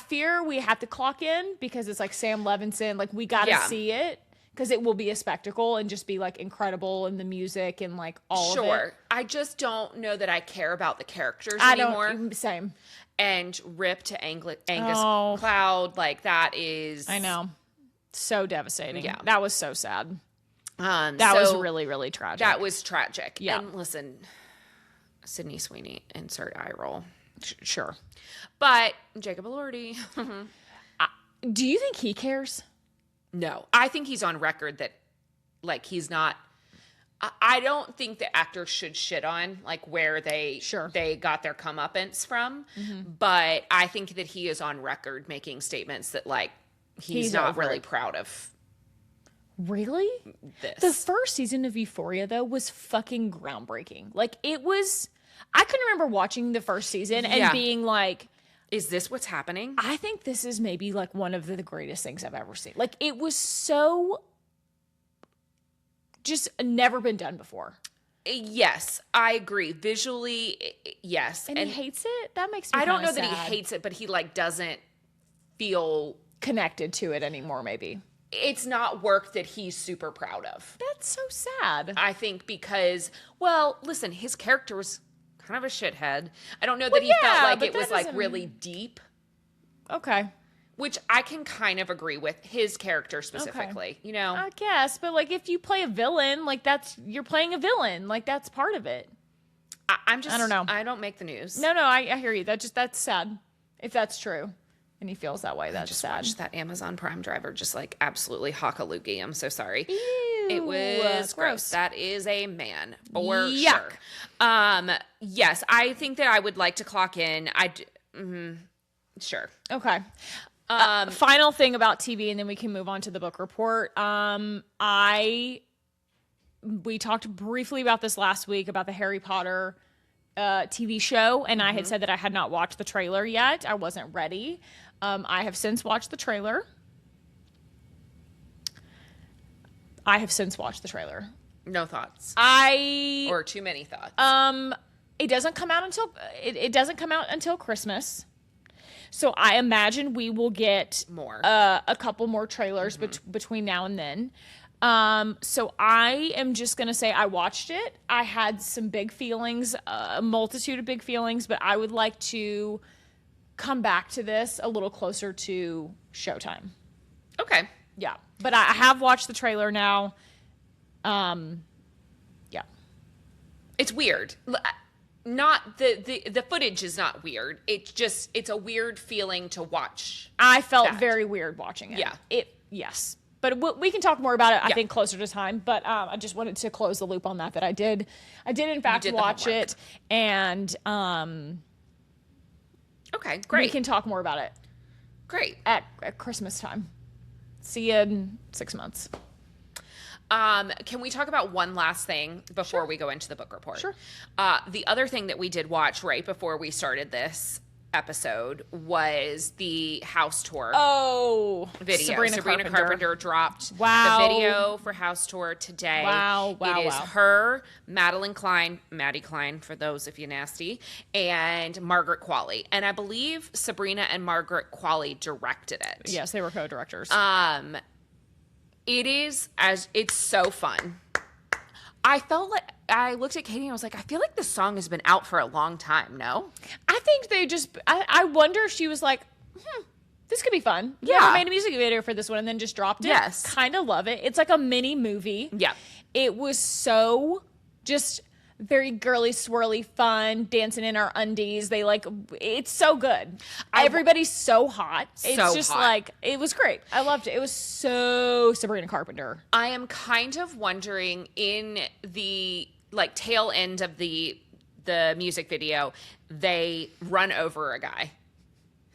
fear we have to clock in because it's like Sam Levinson, like we got to see it. Because it will be a spectacle and just be like incredible in the music and like all of it. Sure. I just don't know that I care about the characters anymore. Same. And Rip to Angus Cloud, like that is. I know. So devastating. Yeah. That was so sad. That was really, really tragic. That was tragic. Yeah. And listen, Sydney Sweeney, insert eye roll. Sure. But Jacob Elordi. Do you think he cares? No, I think he's on record that, like, he's not. I don't think the actors should shit on like where they got their comeuppance from, but I think that he is on record making statements that like he's not really proud of. Really? This. The first season of Euphoria though was fucking groundbreaking. Like it was. I can remember watching the first season and being like, is this what's happening? I think this is maybe like one of the greatest things I've ever seen. Like it was so just never been done before. Yes, I agree. Visually, yes. And he hates it? That makes me I don't know sad. that he hates it, but he like doesn't feel connected to it anymore, maybe. It's not work that he's super proud of. That's so sad. I think because, well, listen, his character was kind of a shithead. I don't know that he felt like it was like really deep. Okay. Which I can kind of agree with his character specifically, you know? I guess, but like if you play a villain, like you're playing a villain. Like that's part of it. I don't know. I don't make the news. No, I hear you. That's sad. If that's true. And he feels that way. That's sad. Watched that Amazon Prime driver just like absolutely hock a loogie. I'm so sorry. Ew, it was gross. That is a man for Yuck. Sure. Yes, I think that I would like to clock in. Sure. Okay. Final thing about TV, and then we can move on to the book report. I we talked briefly about this last week about the Harry Potter TV show, and I had said that I had not watched the trailer yet. I wasn't ready. I have since watched the trailer. No thoughts. Or too many thoughts. It doesn't come out until Christmas. So I imagine we will get more, a couple more trailers between now and then. So I am just going to say I watched it. I had some big feelings, a multitude of big feelings, but I would like to come back to this a little closer to showtime. Okay. Yeah. But I have watched the trailer now. Yeah. It's weird. Not the footage is not weird. It's a weird feeling to watch. I felt very weird watching it. Yeah. Yes. But we can talk more about it, I think, closer to time. But I just wanted to close the loop on that I did in fact watch it. And okay, great. We can talk more about it. Great. At Christmas time. See you in 6 months. Can we talk about one last thing before we go into the book report? Sure. The other thing that we did watch right before we started this episode was the house tour. Oh, video. Sabrina Carpenter dropped the video for house tour today. It is her, Maddie Klein for those of you nasty, and Margaret Qualley. And I believe Sabrina and Margaret Qualley directed it. Yes, they were co-directors. It's so fun. I felt like I looked at Katie and I was like, I feel like this song has been out for a long time. No, I think they just. I wonder if she was like, this could be fun. Yeah, I made a music video for this one and then just dropped it. Yes, kind of love it. It's like a mini movie. Yeah, it was so just very girly, swirly, fun, dancing in our undies. It's so good. Everybody's so hot. It's just hot. Like, it was great. I loved it. It was so Sabrina Carpenter. I am kind of wondering in the tail end of the music video, they run over a guy.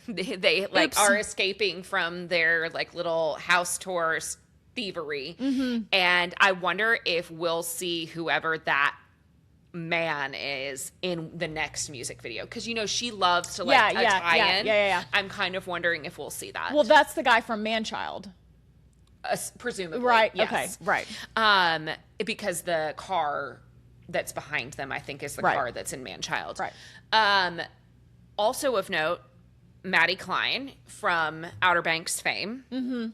They are escaping from their little house tour thievery. And I wonder if we'll see whoever that man is in the next music video, because she loves to tie in. Yeah. I'm kind of wondering if we'll see that. Well, that's the guy from Man-Child, presumably, right? Yes. Okay, right. Because the car that's behind them, I think, is the car that's in Man-Child. Right. Also of note, Maddie Klein from Outer Banks fame.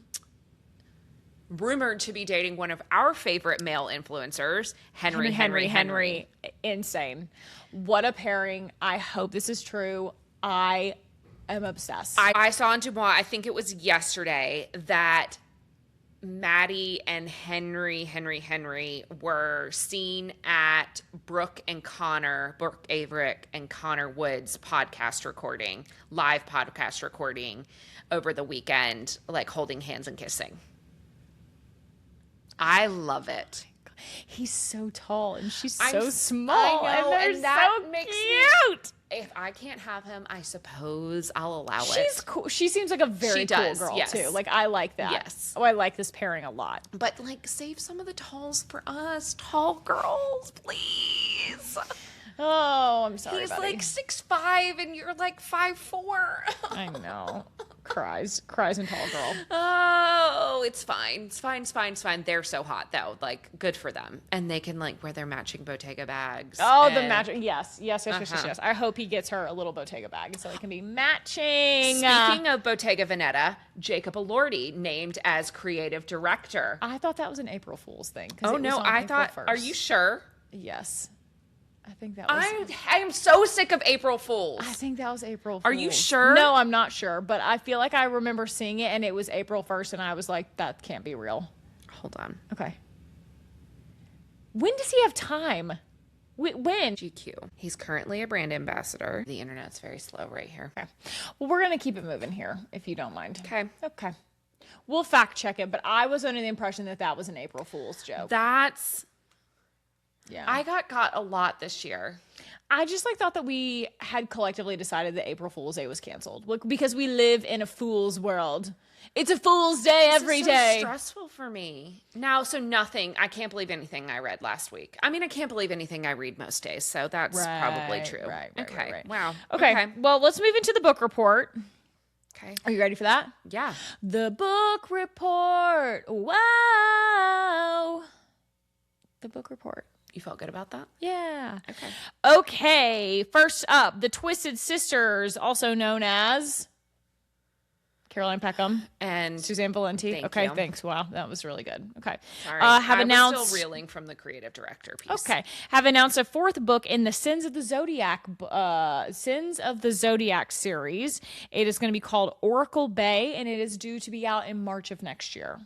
Rumored to be dating one of our favorite male influencers, Henry. Insane. What a pairing. I hope this is true. I am obsessed. I saw on Dubois, I think it was yesterday, that Maddie and Henry were seen at Brooke Averick and Connor Wood's live podcast recording over the weekend, holding hands and kissing. I love it. He's so tall and she's so small. I know, and that so makes cute. If I can't have him, I suppose I'll allow it. She's cool. She seems like a very cool girl too. I like that. Yes. Oh, I like this pairing a lot. But save some of the talls for us, tall girls, please. Oh, I'm sorry. He's buddy. 6'5" and you're 5'4". I know. Cries and tall girl. Oh, it's fine. It's fine. They're so hot though. Good for them. And they can wear their matching Bottega bags. Oh, the matching. Yes. I hope he gets her a little Bottega bag so they can be matching. Speaking of Bottega Veneta, Jacob Elordi named as creative director. I thought that was an April Fool's thing. Oh no, I thought. 1st. Are you sure? Yes. I think that was. I am so sick of April Fools. I think that was April Fools. Are you sure? No, I'm not sure, but I feel like I remember seeing it and it was April 1st and I was like, that can't be real. Hold on. Okay. When does he have time? When? GQ. He's currently a brand ambassador. The internet's very slow right here. Okay. Well, we're going to keep it moving here, if you don't mind. Okay. We'll fact check it, but I was under the impression that was an April Fool's joke. That's Yeah. I got a lot this year. I just thought that we had collectively decided that April Fool's Day was canceled. Look, because we live in a fool's world. It's a fool's day every day. So stressful for me. Now, so nothing. I can't believe anything I read last week. I mean, I can't believe anything I read most days. So that's probably true. Right. Okay. Wow. Okay. Well, let's move into the book report. Okay. Are you ready for that? Yeah. The book report. Wow. The book report. You felt good about that? Yeah. Okay. Okay. First up, the Twisted Sisters, also known as Caroline Peckham and Suzanne Valenti. Thank Okay, you. thanks. Wow, that was really good. Okay. Sorry. Have I announced. was still reeling from the creative director piece. Okay. Have announced a fourth book in the Sins of the Zodiac series. It is going to be called Oracle Bay, and it is due to be out in March of next year.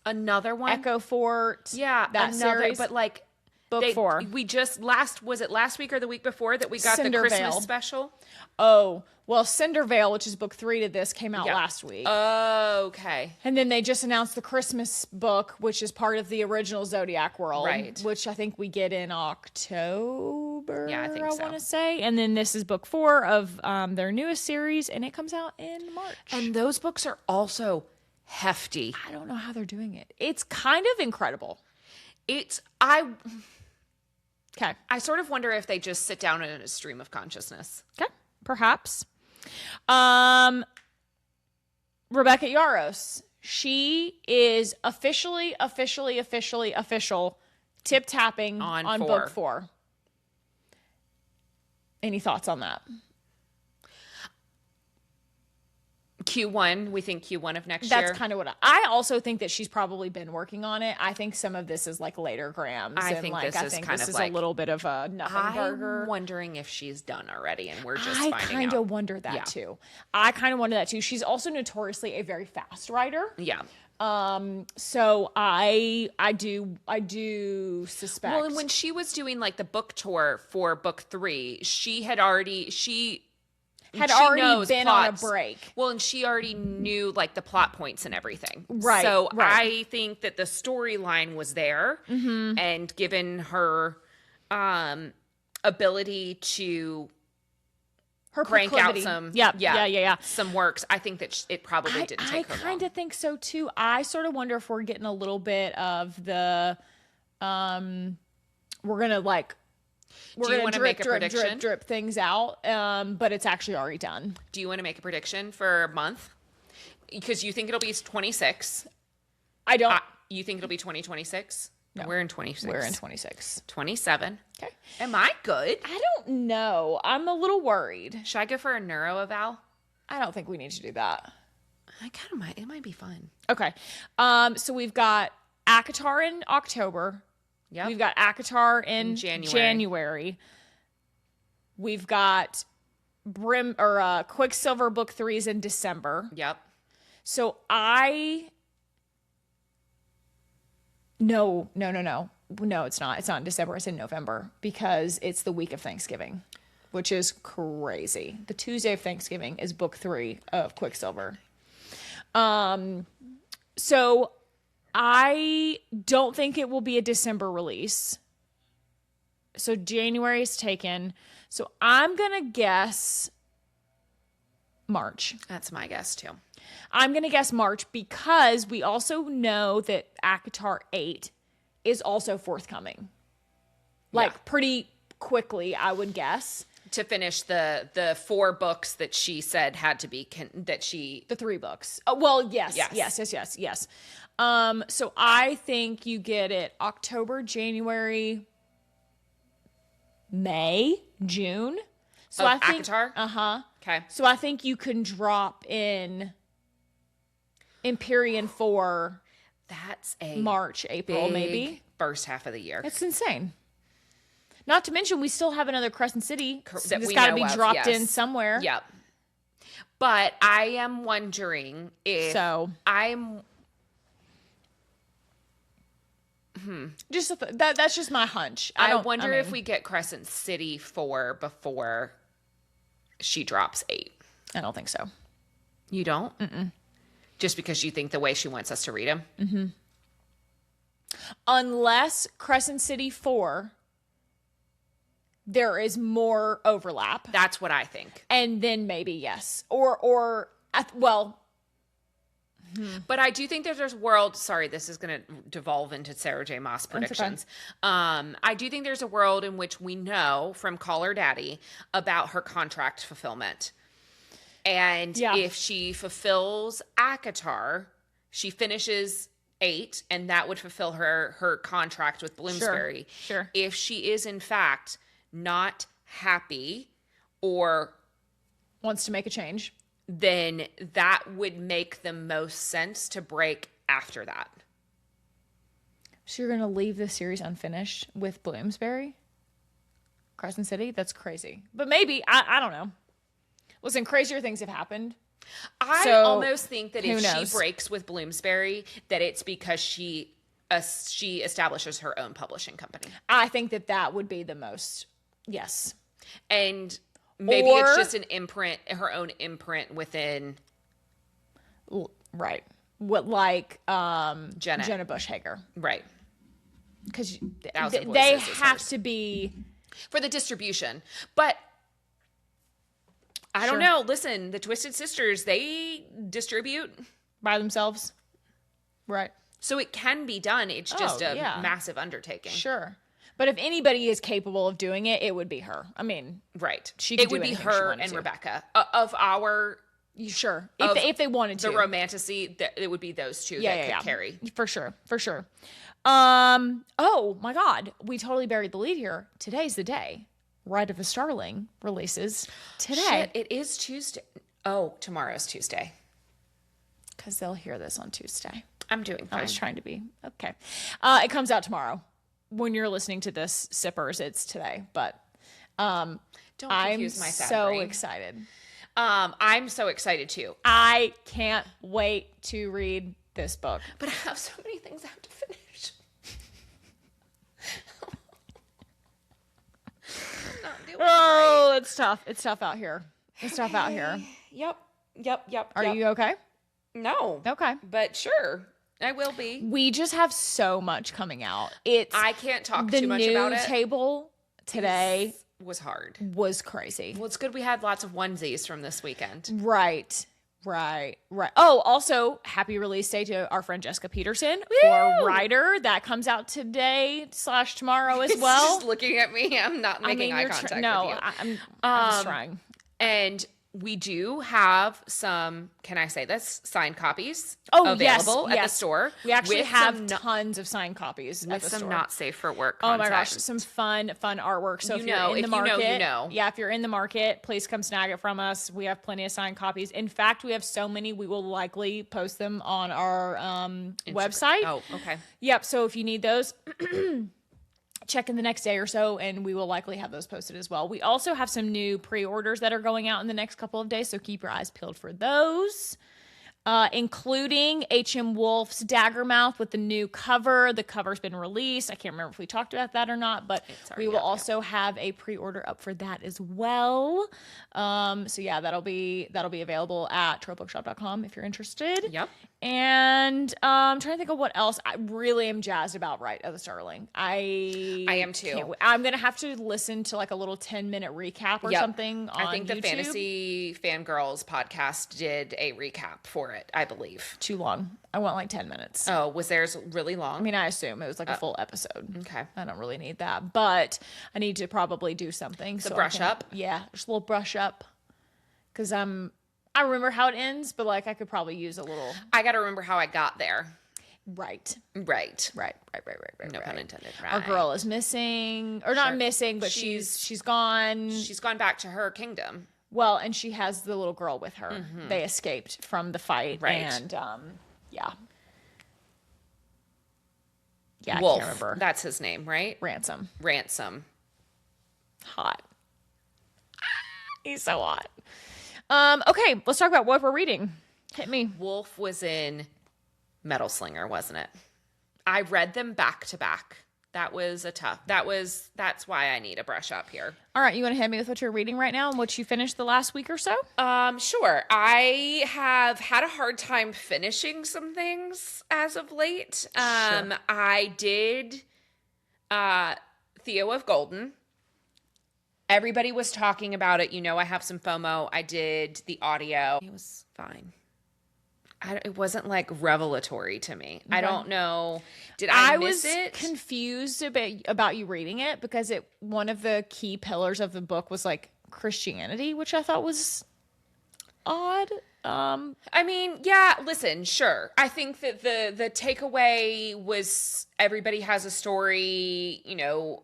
Another one. Echo Fort. Yeah, that series. But like. Book 4. We just was it last week or the week before that we got Cindervale. the Christmas special? Oh, well, Cindervale, which is book 3 to this, came out last week. Oh, okay. And then they just announced the Christmas book, which is part of the original Zodiac world. Right. Which I think we get in October. Yeah, I think so. I want to say. And then this is book 4 of their newest series, and it comes out in March. And those books are also hefty. I don't know how they're doing it. It's kind of incredible. Okay. I sort of wonder if they just sit down in a stream of consciousness. Okay. Perhaps. Rebecca Yarros. She is official tip-tapping on book 4. Any thoughts on that? Q1, we think Q1 of next year. That's kind of what I also think that she's probably been working on it. I think some of this is like later grams. I think this is a little bit of a nothing burger. I'm wondering if she's done already and we're just I finding kind out. of wonder that too. I kind of wonder that too. She's also notoriously a very fast writer. Yeah. So I do suspect. Well, and when she was doing like the book tour for book 3, she had already been on a break. Well, and she already knew like the plot points and everything. Right. So right. I think that the storyline was there, and given her ability to crank out some some works, I think that it probably didn't take her long. I kind of think so too. I sort of wonder if we're getting a little bit of the we're gonna like. Do you want to make a prediction? Drip things out, but it's actually already done. Do you want to make a prediction for a month? Because you think it'll be 26. I don't. You think it'll be 2026? No. We're in 26. We're in 26. 27. Okay. Am I good? I don't know. I'm a little worried. Should I go for a neuro eval? I don't think we need to do that. I kind of might. It might be fun. Okay. So we've got ACOTAR in October. Yep. We've got ACOTAR in January. We've got Quicksilver book 3s in December. Yep. So No, it's not. It's not in December. It's in November because it's the week of Thanksgiving, which is crazy. The Tuesday of Thanksgiving is book 3 of Quicksilver. So I don't think it will be a December release. So January is taken. So I'm going to guess March. That's my guess too. I'm going to guess March because we also know that ACOTAR 8 is also forthcoming. Like pretty quickly, I would guess. To finish the 4 books that she said had to be the 3 books. Oh, well, yes. So I think you get it October, January, May, June. So I think ACOTAR? Okay. So I think you can drop in Empyrean 4. That's a March, April, maybe first half of the year. It's insane. Not to mention, we still have another Crescent City that's got to be dropped in somewhere. Yep. But I am wondering if that's just my hunch. I wonder if we get Crescent City 4 before she drops 8. I don't think so. You don't? Mm-mm. Just because you think the way she wants us to read them? Mm-hmm. Unless Crescent City 4 there is more overlap. That's what I think. And then maybe yes. But I do think there's a world. Sorry, this is going to devolve into Sarah J. Maas predictions. I do think there's a world in which we know from Call Her Daddy about her contract fulfillment. And if she fulfills ACOTAR, she finishes 8, and that would fulfill her contract with Bloomsbury. Sure. If she is, in fact, not happy or wants to make a change, then that would make the most sense to break after that. So you're going to leave the series unfinished with Bloomsbury? Crescent City? That's crazy. But maybe, I don't know. Listen, crazier things have happened. I almost think that if she breaks with Bloomsbury, that it's because she establishes her own publishing company. I think that would be the most, yes. And maybe it's just an imprint, her own imprint within. Right. What, like Jenna Bush Hager. Right. Because Thousand they Voices have to be. For the distribution. But I don't know. Listen, the Twisted Sisters, they distribute. By themselves. Right. So it can be done. It's just a massive undertaking. Sure. But if anybody is capable of doing it, it would be her. I mean, right. It would be her and Rebecca. Of our... Sure. If they wanted to. The romantasy, it would be those two that could carry. For sure. Oh, my God. We totally buried the lead here. Today's the day. Ride of the Starling releases today. Shit, it is Tuesday. Oh, tomorrow's Tuesday. Because they'll hear this on Tuesday. I'm doing fine. I was trying to be. Okay. It comes out tomorrow. When you're listening to this, sippers, it's today. But don't confuse my sad brain. Excited. I'm so excited too. I can't wait to read this book. But I have so many things I have to finish. It's tough. It's tough out here. Yep. Are you okay? No. Okay. But sure. I will be. We just have so much coming out. I can't talk too much about it. The new table today was hard. Was crazy. Well, it's good we had lots of onesies from this weekend. Right. Oh, also, happy release day to our friend Jessica Peterson for Ryder. That comes out today / tomorrow as well. Just looking at me. I'm not making eye contact with you. I'm just trying. And we do have some, can I say this, signed copies available at the store. We actually have tons of signed copies at the store. With some not safe for work content. Oh my gosh, some fun artwork. So if you're in the market, if you're in the market, please come snag it from us. We have plenty of signed copies. In fact, we have so many, we will likely post them on our website. Oh, okay. Yep. So if you need those, check in the next day or so, and we will likely have those posted as well. We also have some new pre-orders that are going out in the next couple of days, so keep your eyes peeled for those, including H.M. Wolfe's Daggermouth with the new cover. The cover's been released. I can't remember if we talked about that or not, but we will also have a pre-order up for that as well. So yeah, that'll be available at tropebookshop.com if you're interested. Yep. And I'm trying to think of what else. I really am jazzed about Rite of the Starling. I am too. I'm gonna have to listen to like a little 10-minute recap or something on I think the YouTube. Fantasy Fangirls podcast did a recap for it, I believe. Too long. I want like 10 minutes. Oh, was theirs really long? I mean, I assume it was like a full episode. Okay. I don't really need that, but I need to probably do something. Brush up? Yeah, just a little brush up. Because I remember how it ends, but like I could probably use a little. I got to remember how I got there. Right. No pun intended. Right. Our girl is missing, or not missing, but she's gone. She's gone back to her kingdom. Well, and she has the little girl with her. Mm-hmm. They escaped from the fight, right? And yeah, Wolfe. I can't remember. That's his name, right? Ransom. Hot. He's so hot. Okay, let's talk about what we're reading. Hit me. Wolfe was in Metal Slinger, wasn't it? I read them back to back. That's why I need a brush up here. All right, you want to hit me with what you're reading right now and what you finished the last week or so? Sure. I have had a hard time finishing some things as of late. Sure. I did Theo of Golden. Everybody was talking about it. You know, I have some FOMO. I did the audio. It was fine. It wasn't like revelatory to me. Okay. I don't know. Did I miss it? I was confused a bit about you reading it because one of the key pillars of the book was like Christianity, which I thought was odd. I mean, yeah, listen, sure. I think that the takeaway was everybody has a story, you know,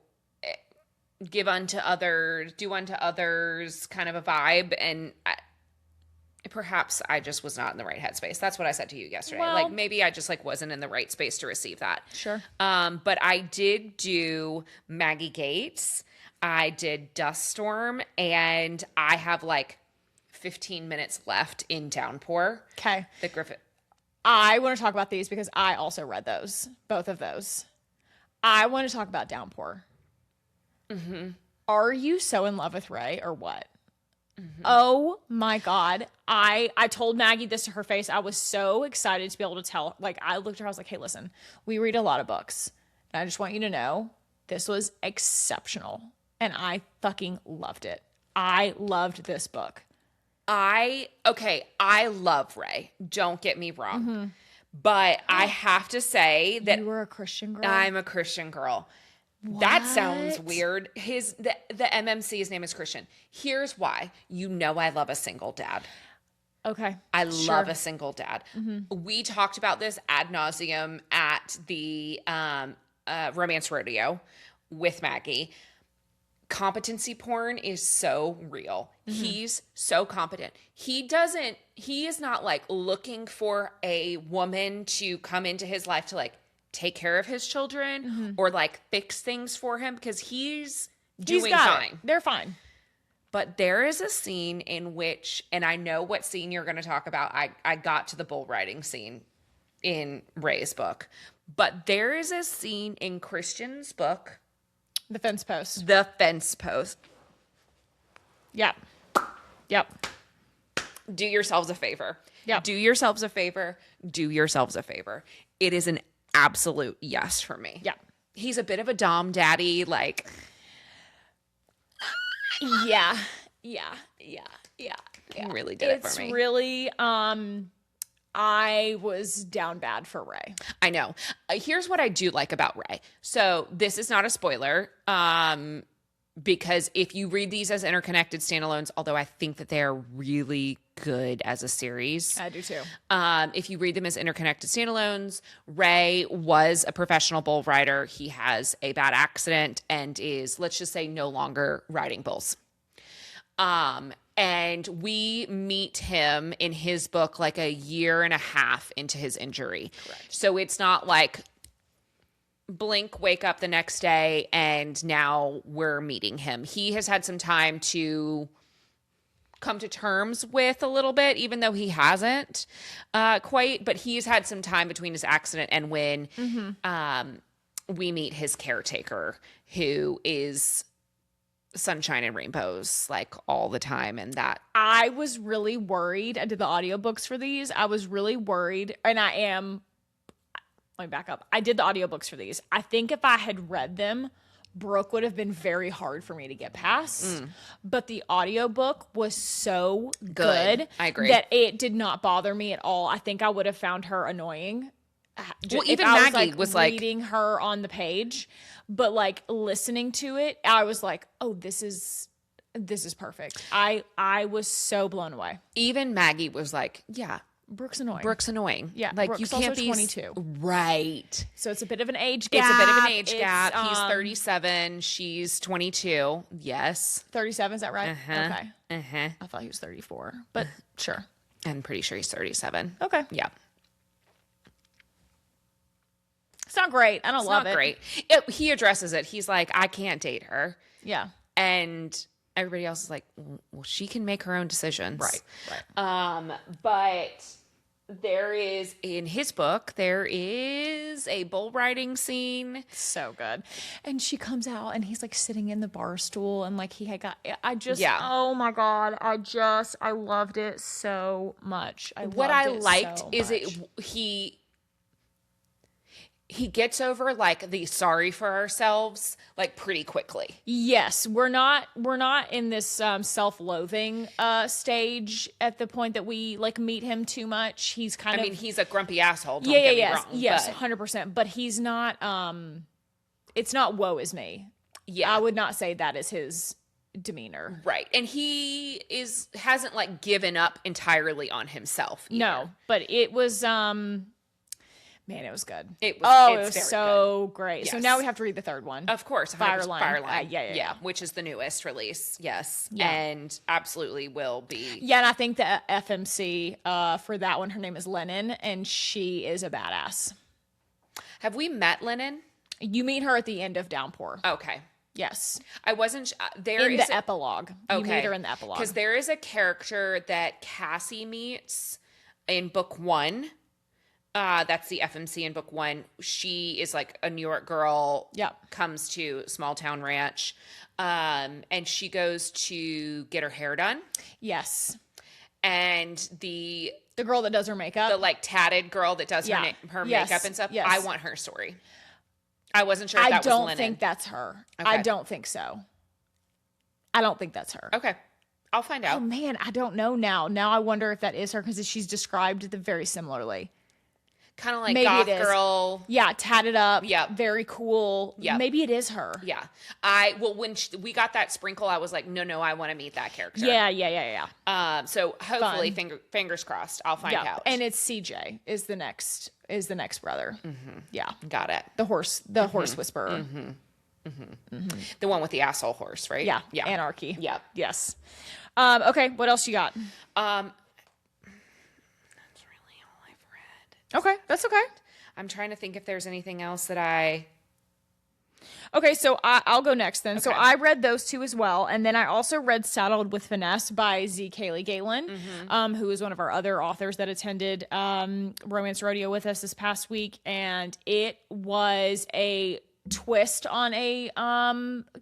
give unto others, do unto others kind of a vibe. And perhaps I just was not in the right headspace. That's what I said to you yesterday. Well, like maybe I just like wasn't in the right space to receive that. Sure. But I did do Maggie Gates. I did Dust Storm, and I have like 15 minutes left in Downpour. Okay. The Griffith. I want to talk about these because I also read those, both of those. I want to talk about Downpour. Mm-hmm. Are you so in love with Ray or what? Mm-hmm. Oh my God. I told Maggie this to her face. I was so excited to be able to tell. Like, I looked at her, I was like, hey, listen, we read a lot of books. And I just want you to know this was exceptional. And I fucking loved it. I loved this book. I love Ray. Don't get me wrong. Mm-hmm. But I have to say that you were a Christian girl. I'm a Christian girl. What? That sounds weird. The MMC, his name is Christian. Here's why. You know I love a single dad. Okay. I love a single dad. Mm-hmm. We talked about this ad nauseum at the romance rodeo with Maggie. Competency porn is so real. Mm-hmm. He's so competent. He is not like looking for a woman to come into his life to like take care of his children mm-hmm. or like fix things for him because he's doing fine. They're fine. But there is a scene in which, and I know what scene you're going to talk about. I got to the bull riding scene in Ray's book, but there is a scene in Christian's book. The fence post. The fence post. Yep. Yep. Do yourselves a favor. Yep. Do yourselves a favor. Do yourselves a favor. It is an absolute yes for me. Yeah. He's a bit of a dom daddy, like. Yeah. He really did it for me. It's really, I was down bad for Ray. I know. Here's what I do like about Ray. So this is not a spoiler, because if you read these as interconnected standalones, although I think that they are really good as a series. I do too. If you read them as interconnected standalones, Ray was a professional bull rider. He has a bad accident and is, let's just say, no longer riding bulls. And we meet him in his book like a year and a half into his injury. Correct. So it's not like blink, wake up the next day, and now we're meeting him. He has had some time to come to terms with a little bit, even though he hasn't quite. But he's had some time between his accident and when we meet his caretaker, who is sunshine and rainbows like all the time. And that I was really worried. I did the audiobooks for these. I was really worried, and let me back up. I did the audiobooks for these. I think if I had read them, Brooke would have been very hard for me to get past. But the audiobook was so good. I agree. That it did not bother me at all. I think I would have found her annoying. Well, even Maggie was like reading her on the page, but like listening to it, I was like, "Oh, this is perfect." I was so blown away. Even Maggie was like, "Yeah, Brooke's annoying. Yeah, like Brooke's you can't also be 22, right? So it's a bit of an age gap. He's 37. She's 22. Yes, 37. Is that right? Okay. I thought he was 34, but sure. I'm pretty sure he's 37. Okay. Yeah. It's not great. I don't love it. It's not great. He addresses it. He's like, I can't date her. Yeah. And everybody else is like, well, she can make her own decisions. Right. But there is, in his book, there is a bull riding scene. So good. And she comes out and he's like sitting in the bar stool and like oh my God. I loved it so much. What I liked is he gets over like the sorry for ourselves like pretty quickly. Yes, we're not in this self-loathing stage at the point that we like meet him too much. He's kind of, he's a grumpy asshole. Don't get me wrong, yes, but 100%. But he's not. It's not woe is me. Yeah, I would not say that is his demeanor. Right, and he hasn't like given up entirely on himself either. No, but it was. Man, it was good. It was was very so great. Yes. So now we have to read the third one. Of course, Fireline. Yeah. Which is the newest release. Yes, Yeah. and absolutely will be. Yeah, and I think the FMC for that one, her name is Lennon, and she is a badass. Have we met Lennon? You meet her at the end of Downpour. Okay. Yes. I wasn't In the epilogue. You meet her in the epilogue. Because there is a character that Cassie meets in book 1. That's the FMC in book 1. She is like a New York girl. Yep. Comes to small town ranch. And she goes to get her hair done. Yes. And the girl that does her makeup. The like tatted girl that does her makeup and stuff. Yes. I want her story. I wasn't sure if that was Lennon. I don't think that's her. Okay. I don't think so. I don't think that's her. Okay. I'll find out. Oh man, I don't know now. Now I wonder if that is her because she's described very similarly. Kind of like maybe goth girl. Yeah, tatted up. Yeah. Very cool. Yeah. Maybe it is her. Yeah. When we got that sprinkle, I was like, no, I want to meet that character. Yeah. So hopefully, fingers crossed, I'll find out. And it's CJ is the next brother. Mm-hmm. Yeah. Got it. The horse whisperer. Mm-hmm. Mm-hmm. Mm-hmm. The one with the asshole horse, right? Yeah. Anarchy. Yeah. Yes. Okay. What else you got? Okay, that's okay. I'm trying to think if there's anything else that I... Okay, so I'll go next then. Okay. So I read those two as well. And then I also read Saddled with Finesse by Kayleigh Galan, who is one of our other authors that attended Romance Rodeo with us this past week. And it was a twist on a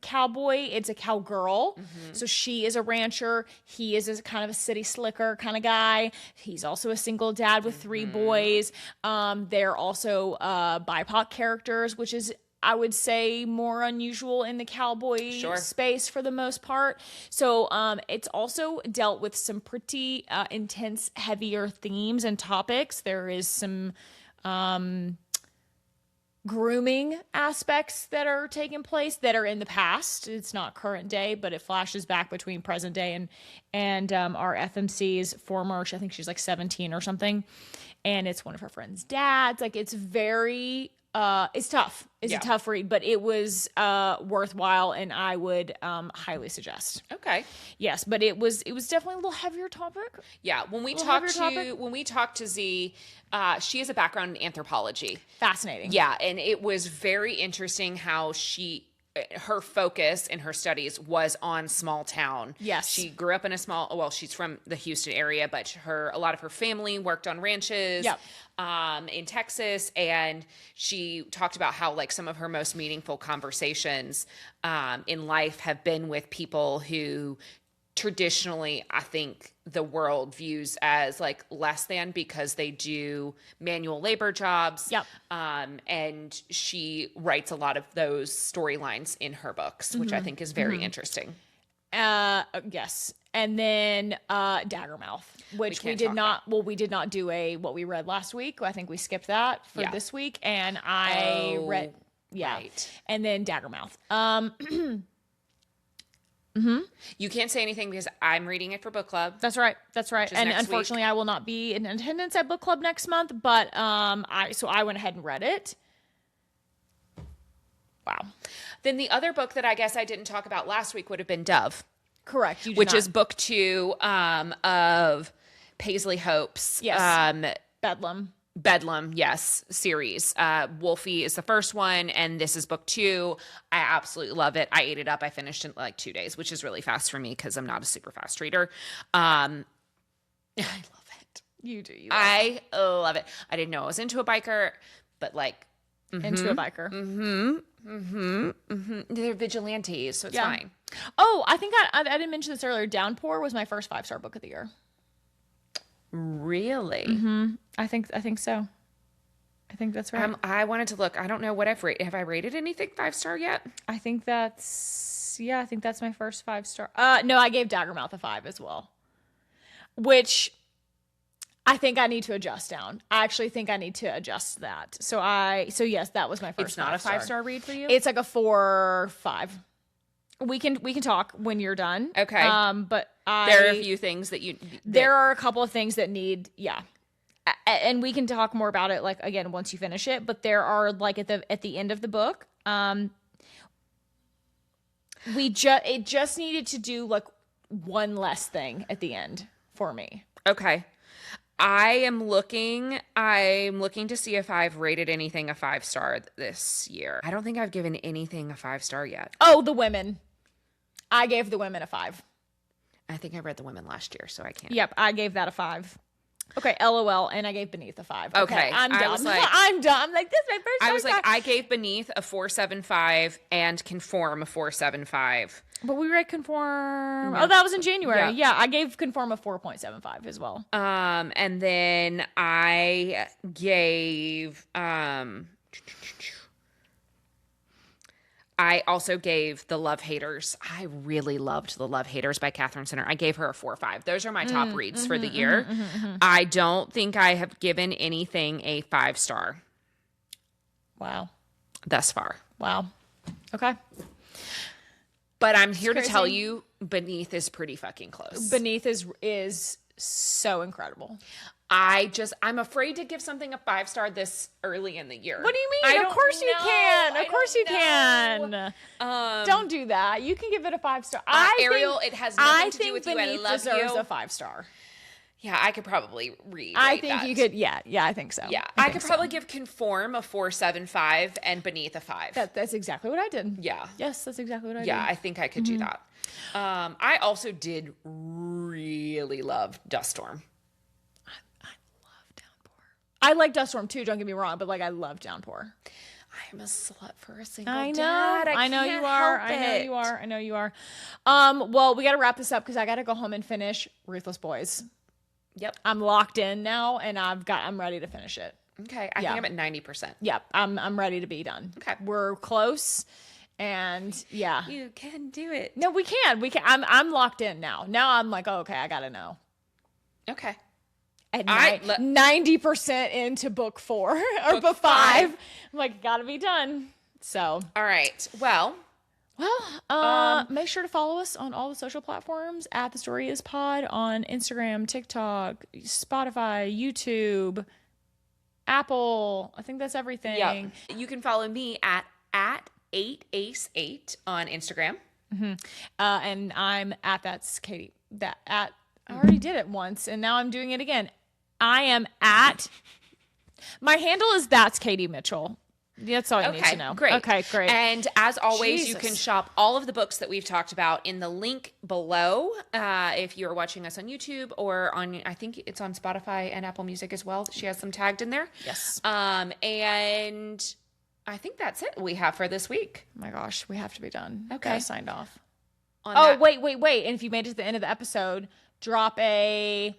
cowboy. It's a cowgirl. So she is a rancher. He is a kind of a city slicker kind of guy. He's also a single dad with 3 boys. They're also BIPOC characters, which is, I would say, more unusual in the cowboy space for the most part. So it's also dealt with some pretty intense, heavier themes and topics. There is some grooming aspects that are taking place that are in the past. It's not current day, but it flashes back between present day and our FMC's former, I think she's like 17 or something. And it's one of her friend's dads. Like, it's very... it's tough. It's a tough read, but it was worthwhile, and I would highly suggest. Okay. Yes, but it was definitely a little heavier topic. Yeah, when we talked to Z, she has a background in anthropology. Fascinating. Yeah, and it was very interesting how her focus in her studies was on small town. Yes. She grew up in she's from the Houston area, but a lot of her family worked on ranches in Texas. And she talked about how like some of her most meaningful conversations in life have been with people who traditionally, I think, the world views as like less than because they do manual labor jobs. Yep. And she writes a lot of those storylines in her books, which I think is very interesting. Yes. And then Daggermouth, which we did not do what we read last week. I think we skipped that for this week. And I read, right. And then Daggermouth. You can't say anything because I'm reading it for book club. That's right. And unfortunately, I will not be in attendance at book club next month. But I went ahead and read it. Wow. Then the other book that I guess I didn't talk about last week would have been Dove. Correct. Which is book 2 of Paisley Hope's Bedlam, yes, series. Wolfe is the first one, and this is book 2. I absolutely love it. I ate it up. I finished in like 2 days, which is really fast for me because I'm not a super fast reader. I love it. You do. I love it. I didn't know I was into a biker, but like... into a biker. They're vigilantes, so it's fine. Oh, I think I didn't mention this earlier. Downpour was my first 5-star book of the year. Really? I think so. I think that's right. I wanted to look. I don't know what I've rated. Have I rated anything 5-star yet? I think that's my first 5-star. No, I gave Daggermouth a 5 as well, which I think I need to adjust down. I actually think I need to adjust that. So yes, that was my first. It's not a 5-star read for you. It's like a 4-5. We can talk when you're done. Okay. But there are a few things that there are a couple of things that need, and we can talk more about it, like, again, once you finish it. But there are, like, at the end of the book, it just needed to do, like, one less thing at the end for me. Okay. I'm looking to see if I've rated anything a 5-star this year. I don't think I've given anything a 5-star yet. Oh, the women. I gave the women a 5. I think I read the women last year, so I can't. Yep, I gave that a 5. Okay, LOL, and I gave Beneath a 5. Okay, I'm done. I was like, I'm done. I'm like, this is my first. I was like, I gave Beneath a 4.75 and Conform a 4.75. But we read Conform. Oh, that was in January. Yeah, I gave Conform a 4.75 as well. And then I gave I also gave The Love Haters. I really loved The Love Haters by Catherine Center. I gave her a 4.5. Those are my top reads for the year. I don't think I have given anything a 5-star. Wow. Thus far. Wow. Okay. But I'm here to tell you, Beneath is pretty fucking close. Beneath is so incredible. I'm afraid to give something a 5-star this early in the year. What do you mean? Of course you can. Of course you can. Don't do that. You can give it a 5-star. Ariel, it has nothing to do with you. I love deserves you. a 5-star. Yeah, I could probably read. I think you could. Yeah, I think so. Yeah, I could probably give Conform a 4.75 and Beneath a 5. That's exactly what I did. Yeah. Yes, that's exactly what I did. Yeah, I think I could do that. I also did really love Dust Storm. I like Dust Storm too, don't get me wrong, but like I love Downpour. I'm a slut for a single I know. dad. I know you are. I know you are. Well, we got to wrap this up because I got to go home and finish Ruthless Boys. Yep. I'm locked in now and I'm ready to finish it. Okay. I think I'm at 90%. Yep. I'm ready to be done. Okay. We're close and yeah. You can do it. No, we can. I'm locked in now. Now I'm like, oh, okay, I got to know. Okay. At 90% into book 4 or book 5. I'm like, gotta be done. So, all right. Well, make sure to follow us on all the social platforms at The Story Is Pod on Instagram, TikTok, Spotify, YouTube, Apple. I think that's everything. Yeah. You can follow me at 8ace8 on Instagram. And I'm at That's Katie. I already did it once, and now I'm doing it again. I am at. My handle is That's Katie Mitchell. That's all you need to know. Great. Okay, great. And as always, you Jesus. can shop all of the books that we've talked about in the link below. If you're watching us on YouTube or on, I think it's on Spotify and Apple Music as well. She has them tagged in there. Yes. And I think that's it we have for this week. Oh my gosh, we have to be done. Okay. Gotta signed off. Wait. And if you made it to the end of the episode, drop a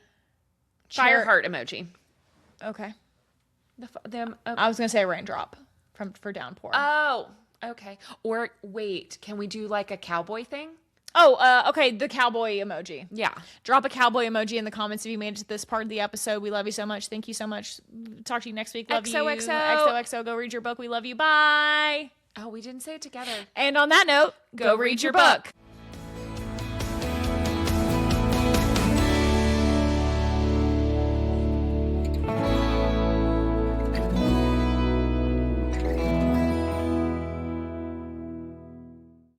fire heart emoji. Okay. I was gonna say a raindrop for Downpour. Oh, okay. Or wait, can we do like a cowboy thing? Oh, okay. The cowboy emoji. Yeah. Drop a cowboy emoji in the comments if you made it to this part of the episode. We love you so much. Thank you so much. Talk to you next week. Love you. XOXO. Go read your book. We love you. Bye. Oh, we didn't say it together. And on that note, go read your book.